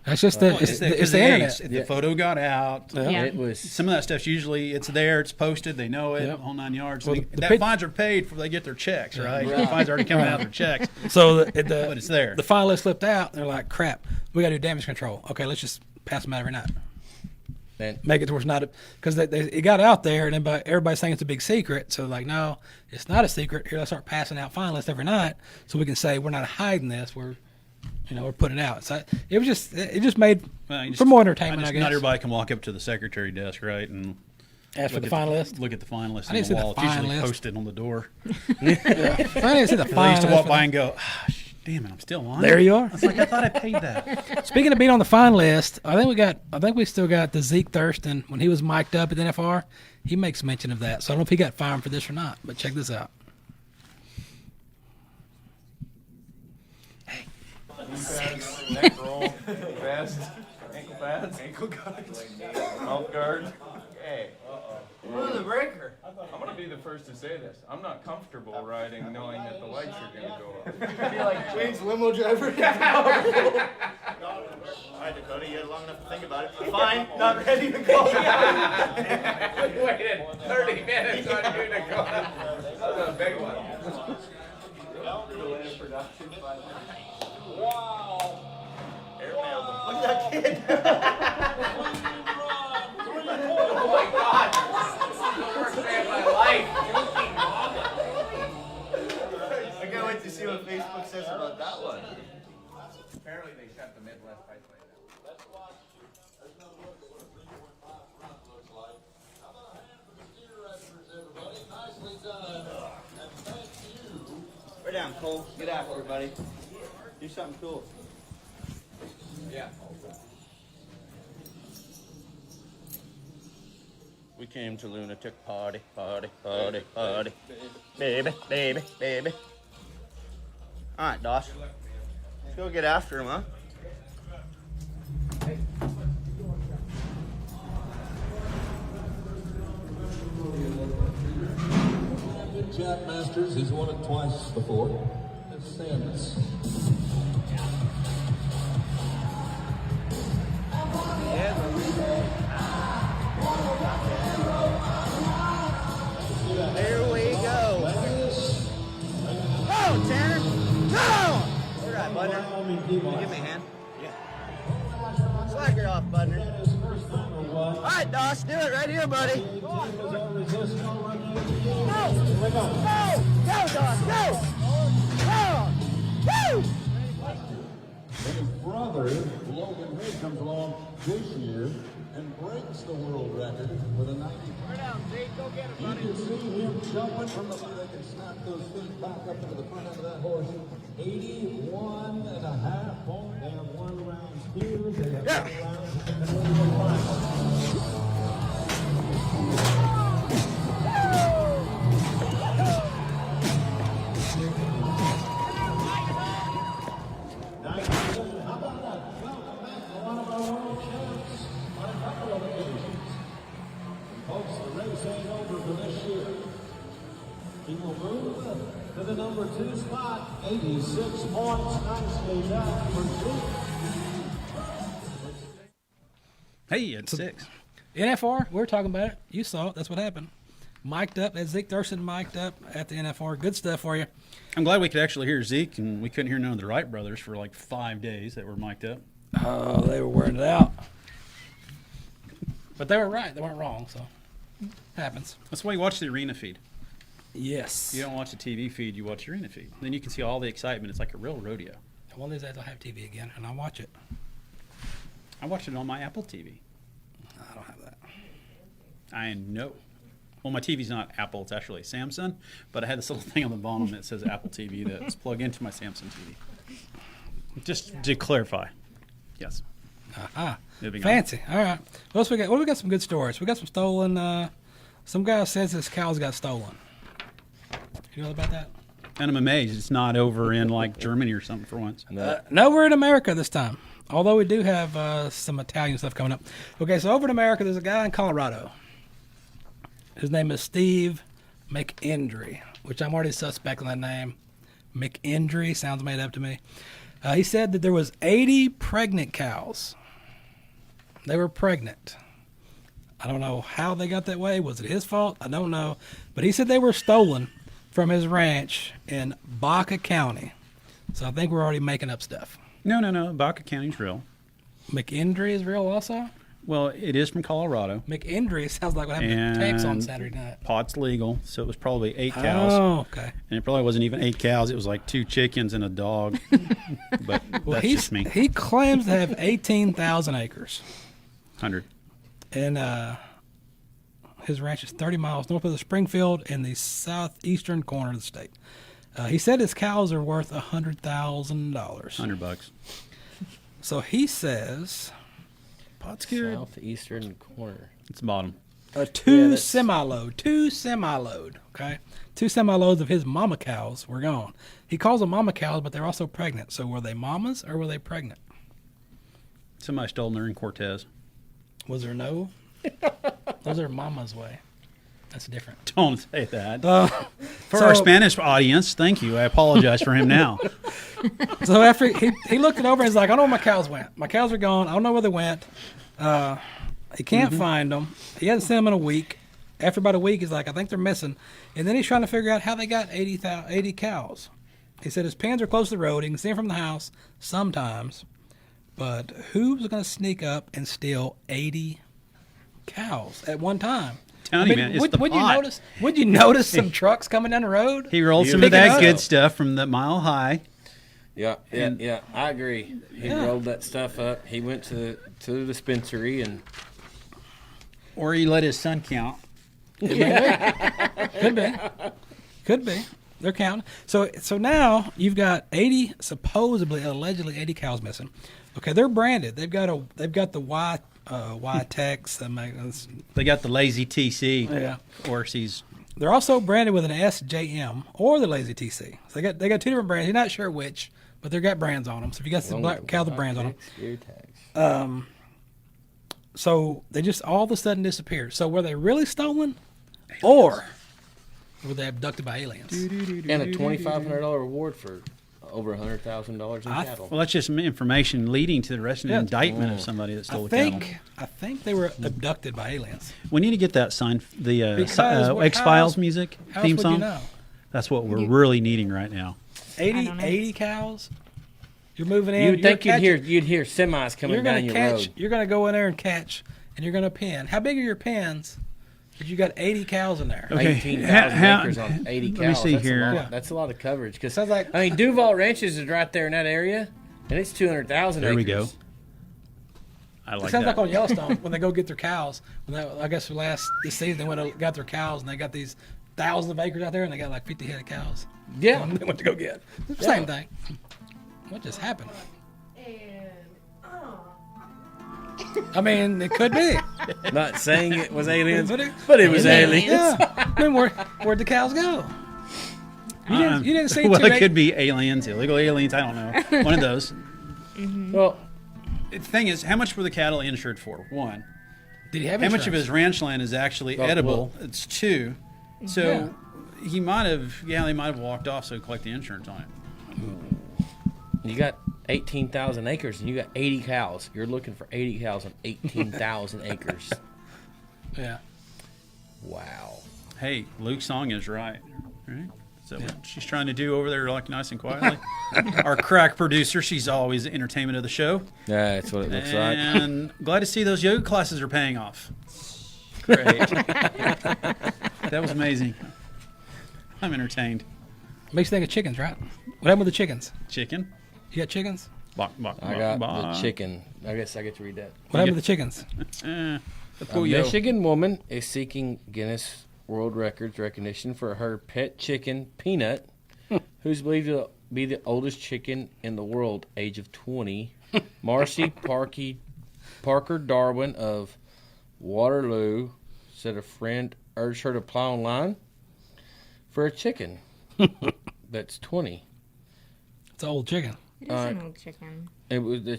That's just it's the internet.
The photo got out.
Yeah.
It was
Some of that stuff's usually it's there, it's posted, they know it,
Yep.
the whole 9 yards.
Well,
And
the
that fines are paid before they get their checks, right? The fines are already coming out of their checks.
So
But it's there.
The finalists slipped out. They're like, crap, we got to do damage control. Okay, let's just pass them out every night.
and
Make it towards not because it got out there, and everybody's saying it's a big secret. So like, no, it's not a secret. Here, let's start passing out finalists every night, so we can say we're not hiding this. We're putting it out. So it just made for more entertainment. I guess
Not everybody can walk up to the secretary desk, right, and
ask for the
look at
finalist.
Look at the finalists
I didn't
on
see
the
the
wall. It's usually
finalist.
posted on the door.
I didn't see the
I used to walk
finalist.
by and go, damn it, I'm still on.
There you are.
It's like I thought I paid that.
Speaking of being on the fine list, I think we still got the Zeke Thurston when he was mic'd up at the NFR. He makes mention of that. So I don't know if he got fined for this or not, but check this out.
Neck roll, vest, ankle pads, ankle guards, mouth guard. Hey,
oh, the breaker.
I'm gonna be the first to say this. I'm not comfortable riding knowing that the lights are gonna go up.
Be like James limo driver.
All right, Dakota, you had long enough to think about it. Fine, not ready to go.
Waited 30 minutes on you to go. That's a big one.
Look at that kid.
Oh my God! First day of my life.
I can't wait to see what Facebook says about that one.
Apparently they shut the Midwest Bikeway down.
Right down, Cole. Get after it, buddy. Do something cool.
Yeah.
We came to lunatic party, party, party, party. Baby, baby, baby. All right, Doss. Let's go get after him, huh?
Jack Masters, he's won it twice before. It's Sanders.
There we go. Go, Tanner. Go! All right, Budner. Give me a hand. Yeah. Slack her off, Budner. All right, Doss, do it right here, buddy. Go, Doss, go! Go! Woo!
His brother, Logan Hood, comes along this year and breaks the world record with a 90. You can see him jumping from the they can snap those feet back up into the front end of that horse. 81 and a half point. They have 1 round speed. They have 1 round and then final. How about that? Welcome back to one of our world champs on a couple of occasions. Folks, the race ain't over for this year. He will move to the number 2 spot. 86 points. Nicely done for Zeke.
Hey, it's 6.
NFR, we were talking about it. You saw it. That's what happened. Mic'd up. That's Zeke Thurston mic'd up at the NFR. Good stuff for you.
I'm glad we could actually hear Zeke, and we couldn't hear none of the Wright brothers for like 5 days that were mic'd up.
Oh, they were wearing it out. But they were right. They weren't wrong. So happens.
That's why you watch the arena feed.
Yes.
You don't watch the TV feed, you watch the arena feed. Then you can see all the excitement. It's like a real rodeo.
One of these days I'll have TV again, and I'll watch it.
I watch it on my Apple TV.
I don't have that.
I know. Well, my TV's not Apple. It's actually Samsung. But I had this little thing on the bottom that says Apple TV that's plugged into my Samsung TV. Just to clarify. Yes.
Aha.
Moving on.
Fancy. All right. What else we got? Well, we got some good stories. We got some stolen. Some guy says his cows got stolen. You know about that?
And I'm amazed it's not over in like Germany or something for once.
No, we're in America this time. Although we do have some Italian stuff coming up. Okay, so over in America, there's a guy in Colorado. His name is Steve McIndry, which I'm already suspect on that name. McIndry sounds made up to me. He said that there was 80 pregnant cows. They were pregnant. I don't know how they got that way. Was it his fault? I don't know. But he said they were stolen from his ranch in Baca County. So I think we're already making up stuff.
No. Baca County's real.
McIndry is real also?
Well, it is from Colorado.
McIndry sounds like what happened to Tanks on Saturday night.
Pot's legal, so it was probably 8 cows.
Oh, okay.
And it probably wasn't even 8 cows. It was like 2 chickens and a dog. But
Well,
that's just me.
he claims to have 18,000 acres.
100.
And his ranch is 30 miles north of the Springfield in the southeastern corner of the state. He said his cows are worth $100,000.
$100.
So he says, Pot's good.
Southeastern corner.
It's the bottom.
Two semi-load, okay? 2 semi-loads of his mama cows were gone. He calls them mama cows, but they're also pregnant. So were they mamas or were they pregnant?
Somebody stole them in Cortez.
Was there no? Those are mama's way. That's different.
Don't say that. For
so-
our Spanish audience, thank you. I apologize for him now.
So after he looked it over and he's like, I don't know where my cows went. My cows are gone. I don't know where they went. He can't find them. He hasn't seen them in a week. After about a week, he's like, I think they're missing. And then he's trying to figure out how they got 80 cows. He said his pens are close to the road. He can see them from the house sometimes. But who's going to sneak up and steal 80 cows at one time?
Telling you, man, it's the pot.
Would you notice some trucks coming down the road?
He rolled some of that good stuff from the Mile High.
Yeah, I agree. He rolled that stuff up. He went to the dispensary and.
Or he let his son count.
Could be. They're counting. So now you've got 80, allegedly 80 cows missing. Okay, they're branded. They've got the Y Tex.
They got the Lazy TC.
Yeah.
Of course,
they're also branded with an SJM or the Lazy TC. So they got 2 different brands. You're not sure which, but they've got brands on them. So if you got some black cow, the brands on them. So they just all of a sudden disappeared. So were they really stolen, or were they abducted by aliens?
And a $2,500 reward for over $100,000 in cattle.
Well, that's just information leading to the rest of the indictment of somebody that stole the cattle.
I think they were abducted by aliens.
We need to get that signed, the X-Files music theme song.
You know?
That's what we're really needing right now.
80 cows. You're moving in.
You'd think you'd hear semis coming down your road.
You're going to go in there and catch, and you're going to pen. How big are your pens? But you got 80 cows in there.
Okay.
18,000 acres on 80 cows.
Let me see
That's
here.
That's a lot of coverage. Because Duval Ranches is right there in that area, and it's 200,000 acres.
There we go. I like that.
It sounds like on Yellowstone when they go get their cows. I guess this season they went and got their cows, and they got these thousands of acres out there, and they got like 50 head of cows.
Yeah.
They went to go get. Same thing. What just happened? I mean, it could be.
Not saying it was aliens, but it was aliens.
Yeah. I mean, where'd the cows go? You didn't see
well, it could be aliens, illegal aliens. I don't know. One of those.
Well,
the thing is, how much were the cattle insured for? 1.
Did he have
how
insurance?
much of his ranch land is actually edible? It's 2. So he might have, they might have walked off so collect the insurance on it.
You got 18,000 acres and you got 80 cows. You're looking for 80 cows on 18,000 acres.
Yeah.
Wow.
Hey, Luke's song is right. So what she's trying to do over there, like nice and quietly. Our crack producer, she's always the entertainment of the show.
Yeah, that's what it looks like.
And glad to see those yoga classes are paying off. Great. That was amazing. I'm entertained.
Makes you think of chickens, right? What happened with the chickens?
Chicken.
You got chickens?
Bok, bok,
I
bok,
got
bok.
the chicken. I guess I get to read that.
What happened with the chickens?
The
A
pollo.
Michigan woman is seeking Guinness World Records recognition for her pet chicken, Peanut, who's believed to be the oldest chicken in the world, age of 20. Marcy Parker Darwin of Waterloo said a friend urged her to apply online for a chicken that's 20.
It's an old chicken.
It is an old chicken.
It was the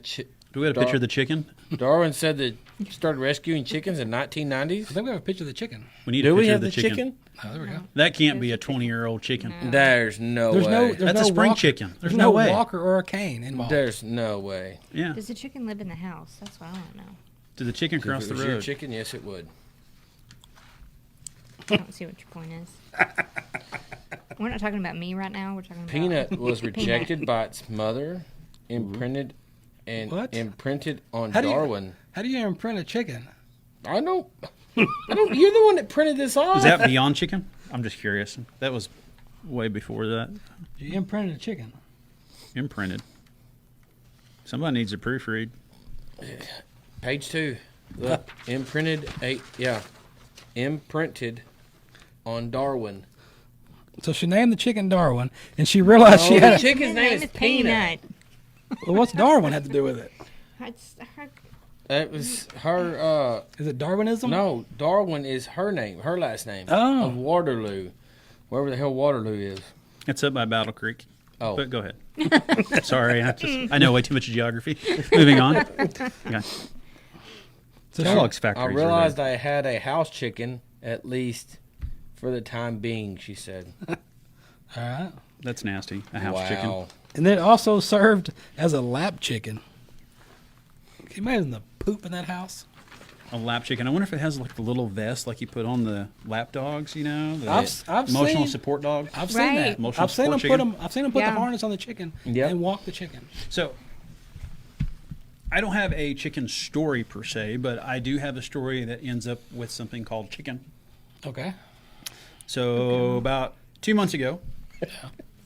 Do we have a picture of the chicken?
Darwin said that he started rescuing chickens in 1990s.
I think we have a picture of the chicken.
We need
Do
a
we
picture
have
of
the chicken?
Oh, there we go.
That can't be a 20-year-old chicken.
No.
There's no
There's
way.
no. There's
That's
no
a spring
walker,
chicken.
There's
no
no
way.
walker or a cane involved.
There's no way.
Yeah.
Does the chicken live in the house? That's what I want to know.
Did the chicken cross
If
the
it was your
road?
chicken, yes, it would.
I don't see what your point is. We're not talking about me right now. We're talking about
Peanut was
Peanut.
rejected by its mother, imprinted
What?
imprinted on
How do you-
Darwin.
How do you imprint a chicken?
I don't. You're the one that printed this off.
Is that Beyond Chicken? I'm just curious. That was way before that.
You imprinted a chicken.
Imprinted. Somebody needs to proofread.
Page 2? Look, imprinted on Darwin.
So she named the chicken Darwin, and she realized she
Oh,
had.
the
A,
chicken's name is Peanut.
well, what's Darwin have to do with it?
It's her,
That was her.
Is it Darwinism?
No, Darwin is her name, her last name.
Oh.
Of Waterloo, wherever the hell Waterloo is.
It's up by Battle Creek.
Oh.
But go ahead. Sorry, I know way too much geography. Moving on. Okay.
So
Kellogg's
I
factories.
realized I had a house chicken, at least for the time being, she said.
All right.
That's nasty. A house
wow.
chicken.
And then also served as a lap chicken. Can you imagine the poop in that house?
A lap chicken. I wonder if it has like the little vest like you put on the lap dogs, you know? The
I've
emotional
seen-
support dog.
I've seen
Right.
that.
Emotional
I've seen them
support
put
chicken.
them. I've seen them put
Yeah.
the harness on the chicken
Yep.
and walk the chicken.
So, I don't have a chicken story per se, but I do have a story that ends up with something called chicken.
Okay.
So, about 2 months ago,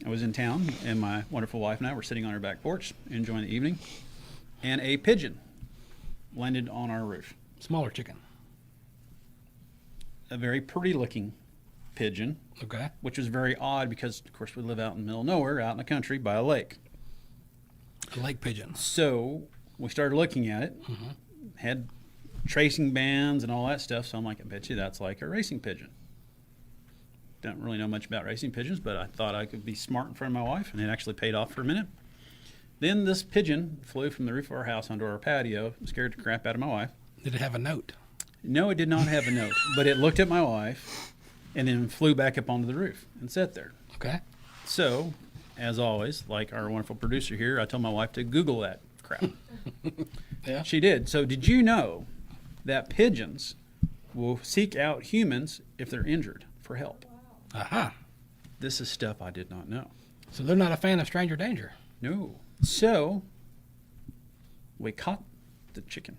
I was in town, and my wonderful wife and I were sitting on our back porch enjoying the evening, and a pigeon landed on our roof.
Smaller chicken.
A very pretty looking pigeon,
Okay.
which was very odd because, of course, we live out in the middle of nowhere, out in the country by a lake.
A lake pigeon.
So we started looking at it, had tracing bands and all that stuff. So I'm like, I bet you that's like a racing pigeon. Don't really know much about racing pigeons, but I thought I could be smart in front of my wife, and it actually paid off for a minute. Then this pigeon flew from the roof of our house onto our patio, scared the crap out of my wife.
Did it have a note?
No, it did not have a note, but it looked at my wife and then flew back up onto the roof and sat there.
Okay.
So, as always, like our wonderful producer here, I told my wife to Google that crap.
Yeah.
She did. So, did you know that pigeons will seek out humans if they're injured for help?
Aha.
This is stuff I did not know.
So they're not a fan of stranger danger.
No. So, we caught the chicken.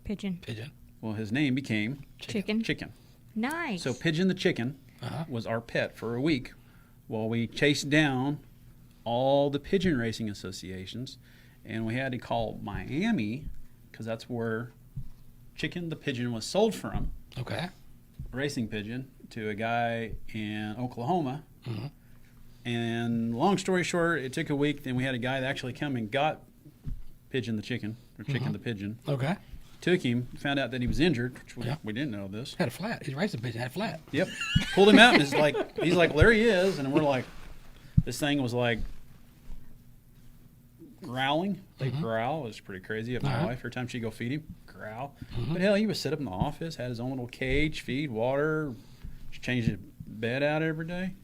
pigeon.
Pigeon.
Well, his name became
Chicken.
Chicken.
Nice.
So, Pigeon the Chicken
Uh-huh.
was our pet for a week while we chased down all the pigeon racing associations, and we had to call Miami because that's where Chicken the Pigeon was sold from,
Okay.
racing pigeon, to a guy in Oklahoma.
Mhm.
And long story short, it took a week. Then we had a guy that actually come and got Pigeon the Chicken, or Chicken the Pigeon.
Okay.
Took him, found out that he was injured, which
Yeah.
we didn't know this.
Had a flat. His racing pigeon had a flat.
Yep. Pulled him out and he's like, there he is. And we're like, this thing was like growling. They growl. It was pretty crazy. Up my
Uh-huh.
wife, every time she'd go feed him, growl. But hell, he was set up in the office, had his own little cage, feed, water, changed his bed out every day.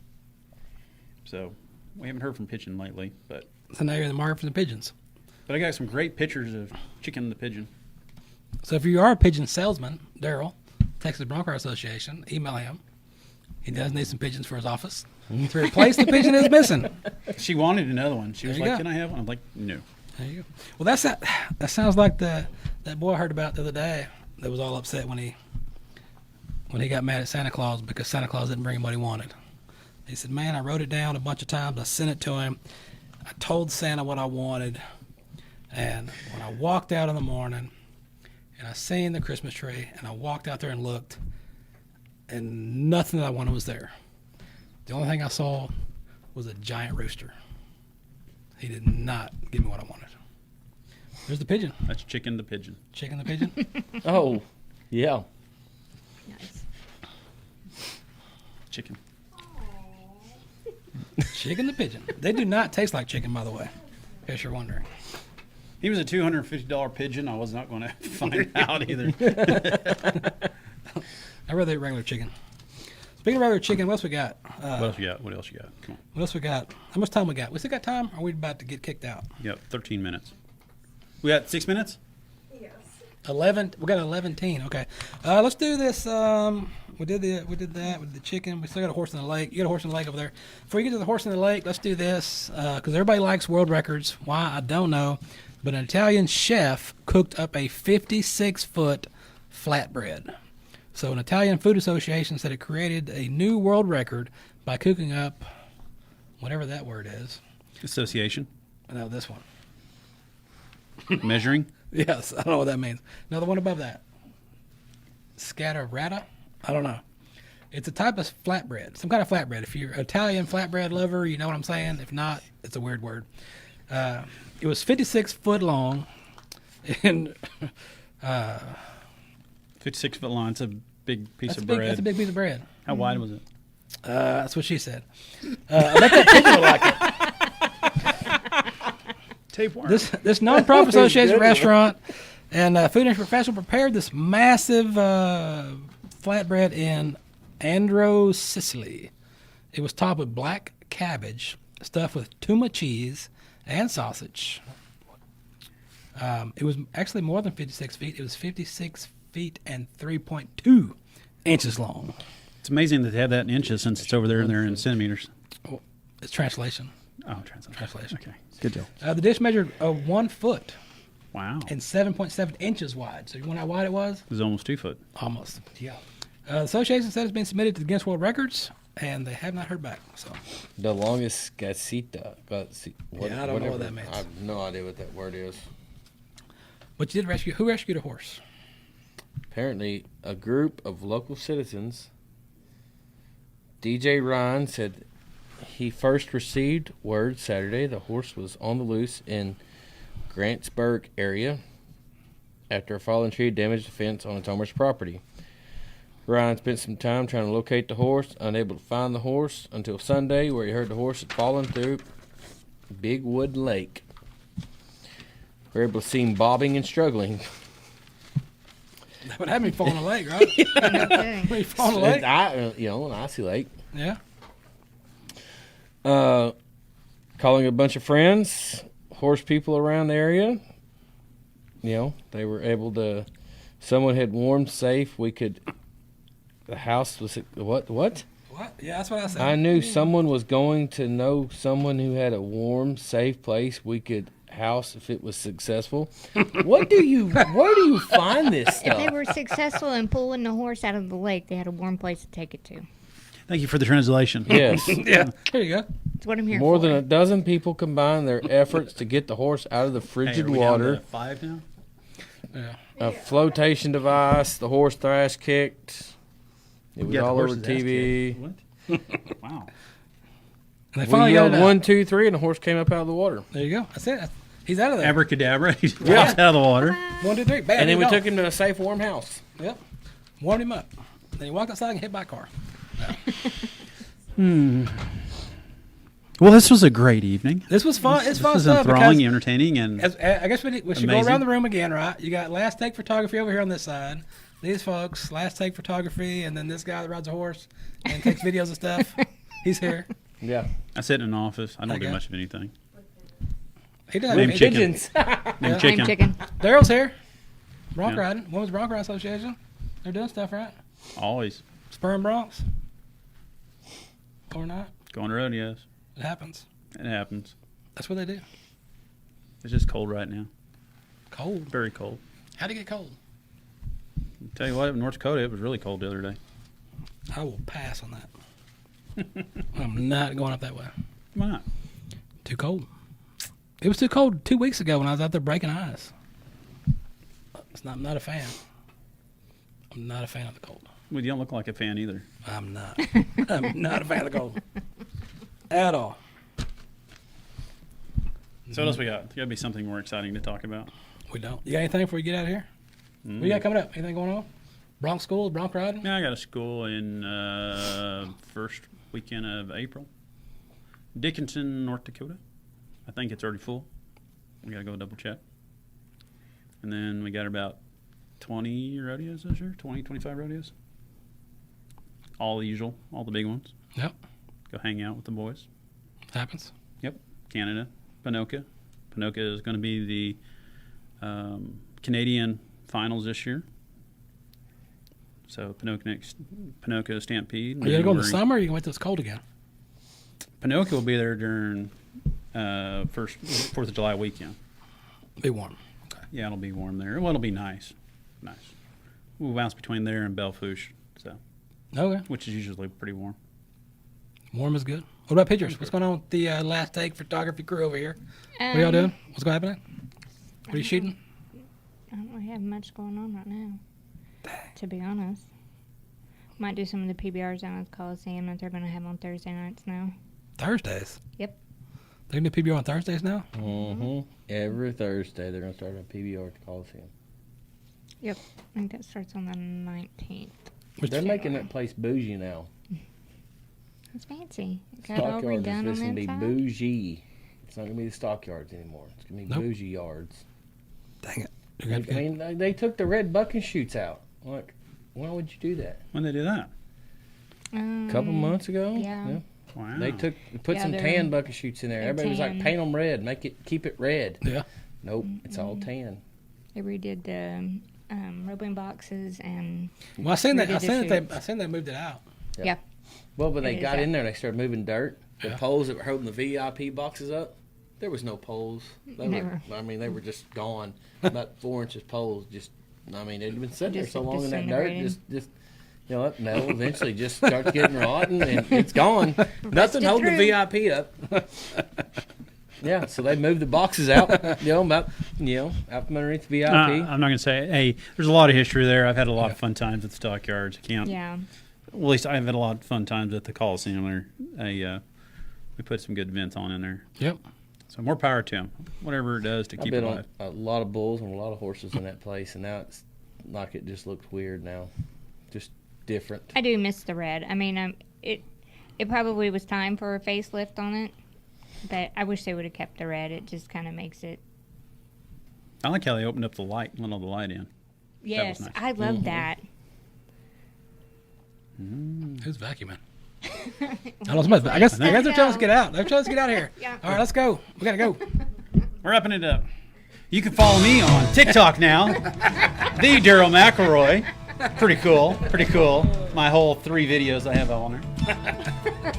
So we haven't heard from Pigeon lately, but
So now you're the market for the pigeons.
I got some great pictures of Chicken the Pigeon.
So if you are a pigeon salesman, Daryl, Texas Bronco Association, email him. He does need some pigeons for his office to replace the pigeon that's missing.
She wanted another one. She was
There you
like,
go.
"Can I have one?" I'm like, "No."
There you go. Well, that sounds like that boy I heard about the other day that was all upset when he got mad at Santa Claus because Santa Claus didn't bring him what he wanted. He said, "Man, I wrote it down a bunch of times. I sent it to him. I told Santa what I wanted, and when I walked out in the morning, and I seen the Christmas tree, and I walked out there and looked, and nothing that I wanted was there. The only thing I saw was a giant rooster. He did not give me what I wanted." There's the pigeon.
That's Chicken the pigeon.
Chicken the pigeon.
Oh, yeah.
Nice.
Chicken.
Chicken the pigeon. They do not taste like chicken, by the way, in case you're wondering.
He was a $250 pigeon. I was not going to find out either.
I'd rather eat regular chicken. Speaking of regular chicken, what else we got?
What else you got? What else you got? Come on.
What else we got? How much time we got? We still got time? Or are we about to get kicked out?
You got 13 minutes. We got 6 minutes?
11. We got 11. Okay. Let's do this. We did that. We did the chicken. We still got a horse in the lake. You got a horse in the lake over there. Before you get to the horse in the lake, let's do this because everybody likes world records. Why I don't know, but an Italian chef cooked up a 56-foot flatbread. So an Italian Food Association said it created a new world record by cooking up whatever that word is.
Association.
No, this one.
Measuring.
Yes, I don't know what that means. Another one above that. Scatterata? I don't know. It's a type of flatbread, some kind of flatbread. If you're an Italian flatbread lover, you know what I'm saying. If not, it's a weird word. It was 56 foot long, and
56 foot long. It's a big piece of bread.
That's a big piece of bread.
How wide was it?
That's what she said. I bet that pigeon would like it.
Tapeworm.
This non-profit association restaurant and food industry professional prepared this massive flatbread in Andro, Sicily. It was topped with black cabbage, stuffed with tuna cheese and sausage. It was actually more than 56 feet. It was 56 feet and 3.2 inches long.
It's amazing that they have that in inches since it's over there and they're in centimeters.
Oh, it's translation.
Oh, translation. Okay. Good deal.
The dish measured 1 foot
Wow.
and 7.7 inches wide. So you know how wide it was?
It was almost 2 foot.
Almost. Yeah. The association said it's been submitted to the Guinness World Records, and they have not heard back. So
The longest casita.
Yeah, I don't know what that means.
I have no idea what that word is.
But you did rescue. Who rescued a horse?
Apparently, a group of local citizens. DJ Ryan said he first received word Saturday the horse was on the loose in Grantsburg area after a fallen tree damaged a fence on its owner's property. Ryan spent some time trying to locate the horse, unable to find the horse until Sunday, where he heard the horse had fallen through Big Wood Lake. We were able to see him bobbing and struggling.
That would have me fall in a lake, right?
Okay.
Me fall in a lake.
An icy lake.
Yeah.
Calling a bunch of friends, horse people around the area. They were able to. Someone had warmed safe. We could. The house was what?
What? Yeah, that's what I said.
I knew someone was going to know someone who had a warm, safe place we could house if it was successful. Where do you find this
If
stuff?
they were successful in pulling the horse out of the lake, they had a warm place to take it to.
Thank you for the translation.
Yes.
Yeah. Here you go.
That's what I'm here
More
for.
than a dozen people combined their efforts to get the horse out of the
Hey,
frigid
are we down
water.
to 5 now?
Yeah.
A flotation device, the horse thrash kicked. It was
You got the
all over
horse's ass
TV.
kicked. What? Wow.
And they
We
finally got
yelled
it out.
1, 2, 3, and the horse came up out of the water.
There you go. That's it. He's out of there.
Abracadabra. He's popped out of the water.
1, 2, 3. Bam.
And then we
he's
took
gone.
him to a safe, warm house.
Yep. Warmed him up. Then he walked outside and hit by a car.
Well, this was a great evening.
This was fun. It's
This
fun
was
stuff.
enthralling,
because
entertaining, and
I guess we should go
Amazing.
around the room again, right? You got last take photography over here on this side. These folks, last take photography, and then this guy that rides a horse and takes videos of stuff. He's here.
Yeah.
I sit in an office. I don't
Okay.
do much of anything.
He does.
Name
He-
chicken.
Pigeons.
Named
Yeah.
Chicken.
I'm chicken.
Daryl's here. Bronc
Yeah.
riding. Women's Bronc Riding Association. They're doing stuff, right?
Always.
Spurring Broncs. or not.
Going to rodeos.
It happens.
It happens.
That's what they do.
It's just cold right now.
Cold.
Very cold.
How'd it get cold?
I'll tell you what, in North Dakota, it was really cold the other day.
I will pass on that. I'm not going up that way.
Why not?
Too cold. It was too cold 2 weeks ago when I was out there breaking ice. I'm not a fan. I'm not a fan of the cold.
Well, you don't look like a fan either.
I'm not. I'm not a fan of the cold. At all.
So what else we got? There's got to be something more exciting to talk about.
We don't. You got anything before we get out of here? What you got coming up? Anything going on? Bronc school, bronc riding?
Yeah, I got a school in first weekend of April. Dickinson, North Dakota. I think it's already full. We got to go double check. And then we got about 20 rodeos this year, 20, 25 rodeos. All the usual, all the big ones.
Yep.
Go hang out with the boys.
Happens.
Yep. Canada, Ponoka. Ponoka is going to be the Canadian finals this year. So Ponoka Stampede.
Are you going to go in the summer or are you going to wait till it's cold again?
Ponoka will be there during first 4th of July weekend.
Be warm. Okay.
Yeah, it'll be warm there. Well, it'll be nice. Nice. We'll bounce between there and Belfouche,
Okay.
which is usually pretty warm.
Warm is good. What about pictures? What's going on with the Last Take photography crew over here? What are y'all doing? What's going to happen? What are you shooting?
I don't really have much going on right now, to be honest. Might do some of the PBRs down at the Coliseum that they're going to have on Thursday nights now.
Thursdays?
Yep.
They're going to do PBR on Thursdays now?
Mm-hmm. Every Thursday they're going to start a PBR at the Coliseum.
Yep. I think that starts on the 19th.
They're making that place bougie now.
It's fancy. It got all
Stockyards
redone
is
on
going to
the
be
inside.
bougie. It's not going to be the stockyards anymore. It's going to be
Nope.
bougie yards.
Dang it.
I mean, they took the red bucking chutes out. Like, why would you do that?
When they do that?
A couple months ago?
Yeah.
Wow.
They put some
they're-
tan bucket chutes in there.
they're
Everybody was like,
tan.
paint them red, keep it red.
Yeah.
Nope, it's all tan.
They redid the roping boxes and
Well, I seen that. I
redid the
seen they moved it out.
yeah.
Well, when they
It is
got
that.
in there, they started moving dirt. The
Yeah.
poles that were holding the VIP boxes up, there was no poles. They were just gone. About 4 inches poles. They'd been sitting there
Just
so long in that dirt.
disintegrating.
That metal eventually just starts getting rotten and it's gone. Nothing holding the VIP up. Yeah, so they moved the boxes out, out from underneath the VIP.
I'm not going to say, hey, there's a lot of history there. I've had a lot of fun times at the stockyards. I can't.
Yeah.
Well, at least I've had a lot of fun times at the Coliseum. We put some good events on in there.
Yep.
So more power to them. Whatever it does to
I've
keep it
been
alive.
on a lot of bulls and a lot of horses in that place, and now it's like it just looks weird now. Just different.
I do miss the red. I mean, it probably was time for a facelift on it, but I wish they would have kept the red. It just kind of makes it.
I like how they opened up the light and let all the light in.
Yes,
nice.
I love that.
Who's vacuuming? I don't know, somebody, I guess they're telling us to get out. They're telling us to get out of here.
Yeah.
All right, let's go. We got to go.
We're wrapping it up. You can follow me on TikTok now. The Daryl McElroy. Pretty cool. My whole 3 videos I have on there.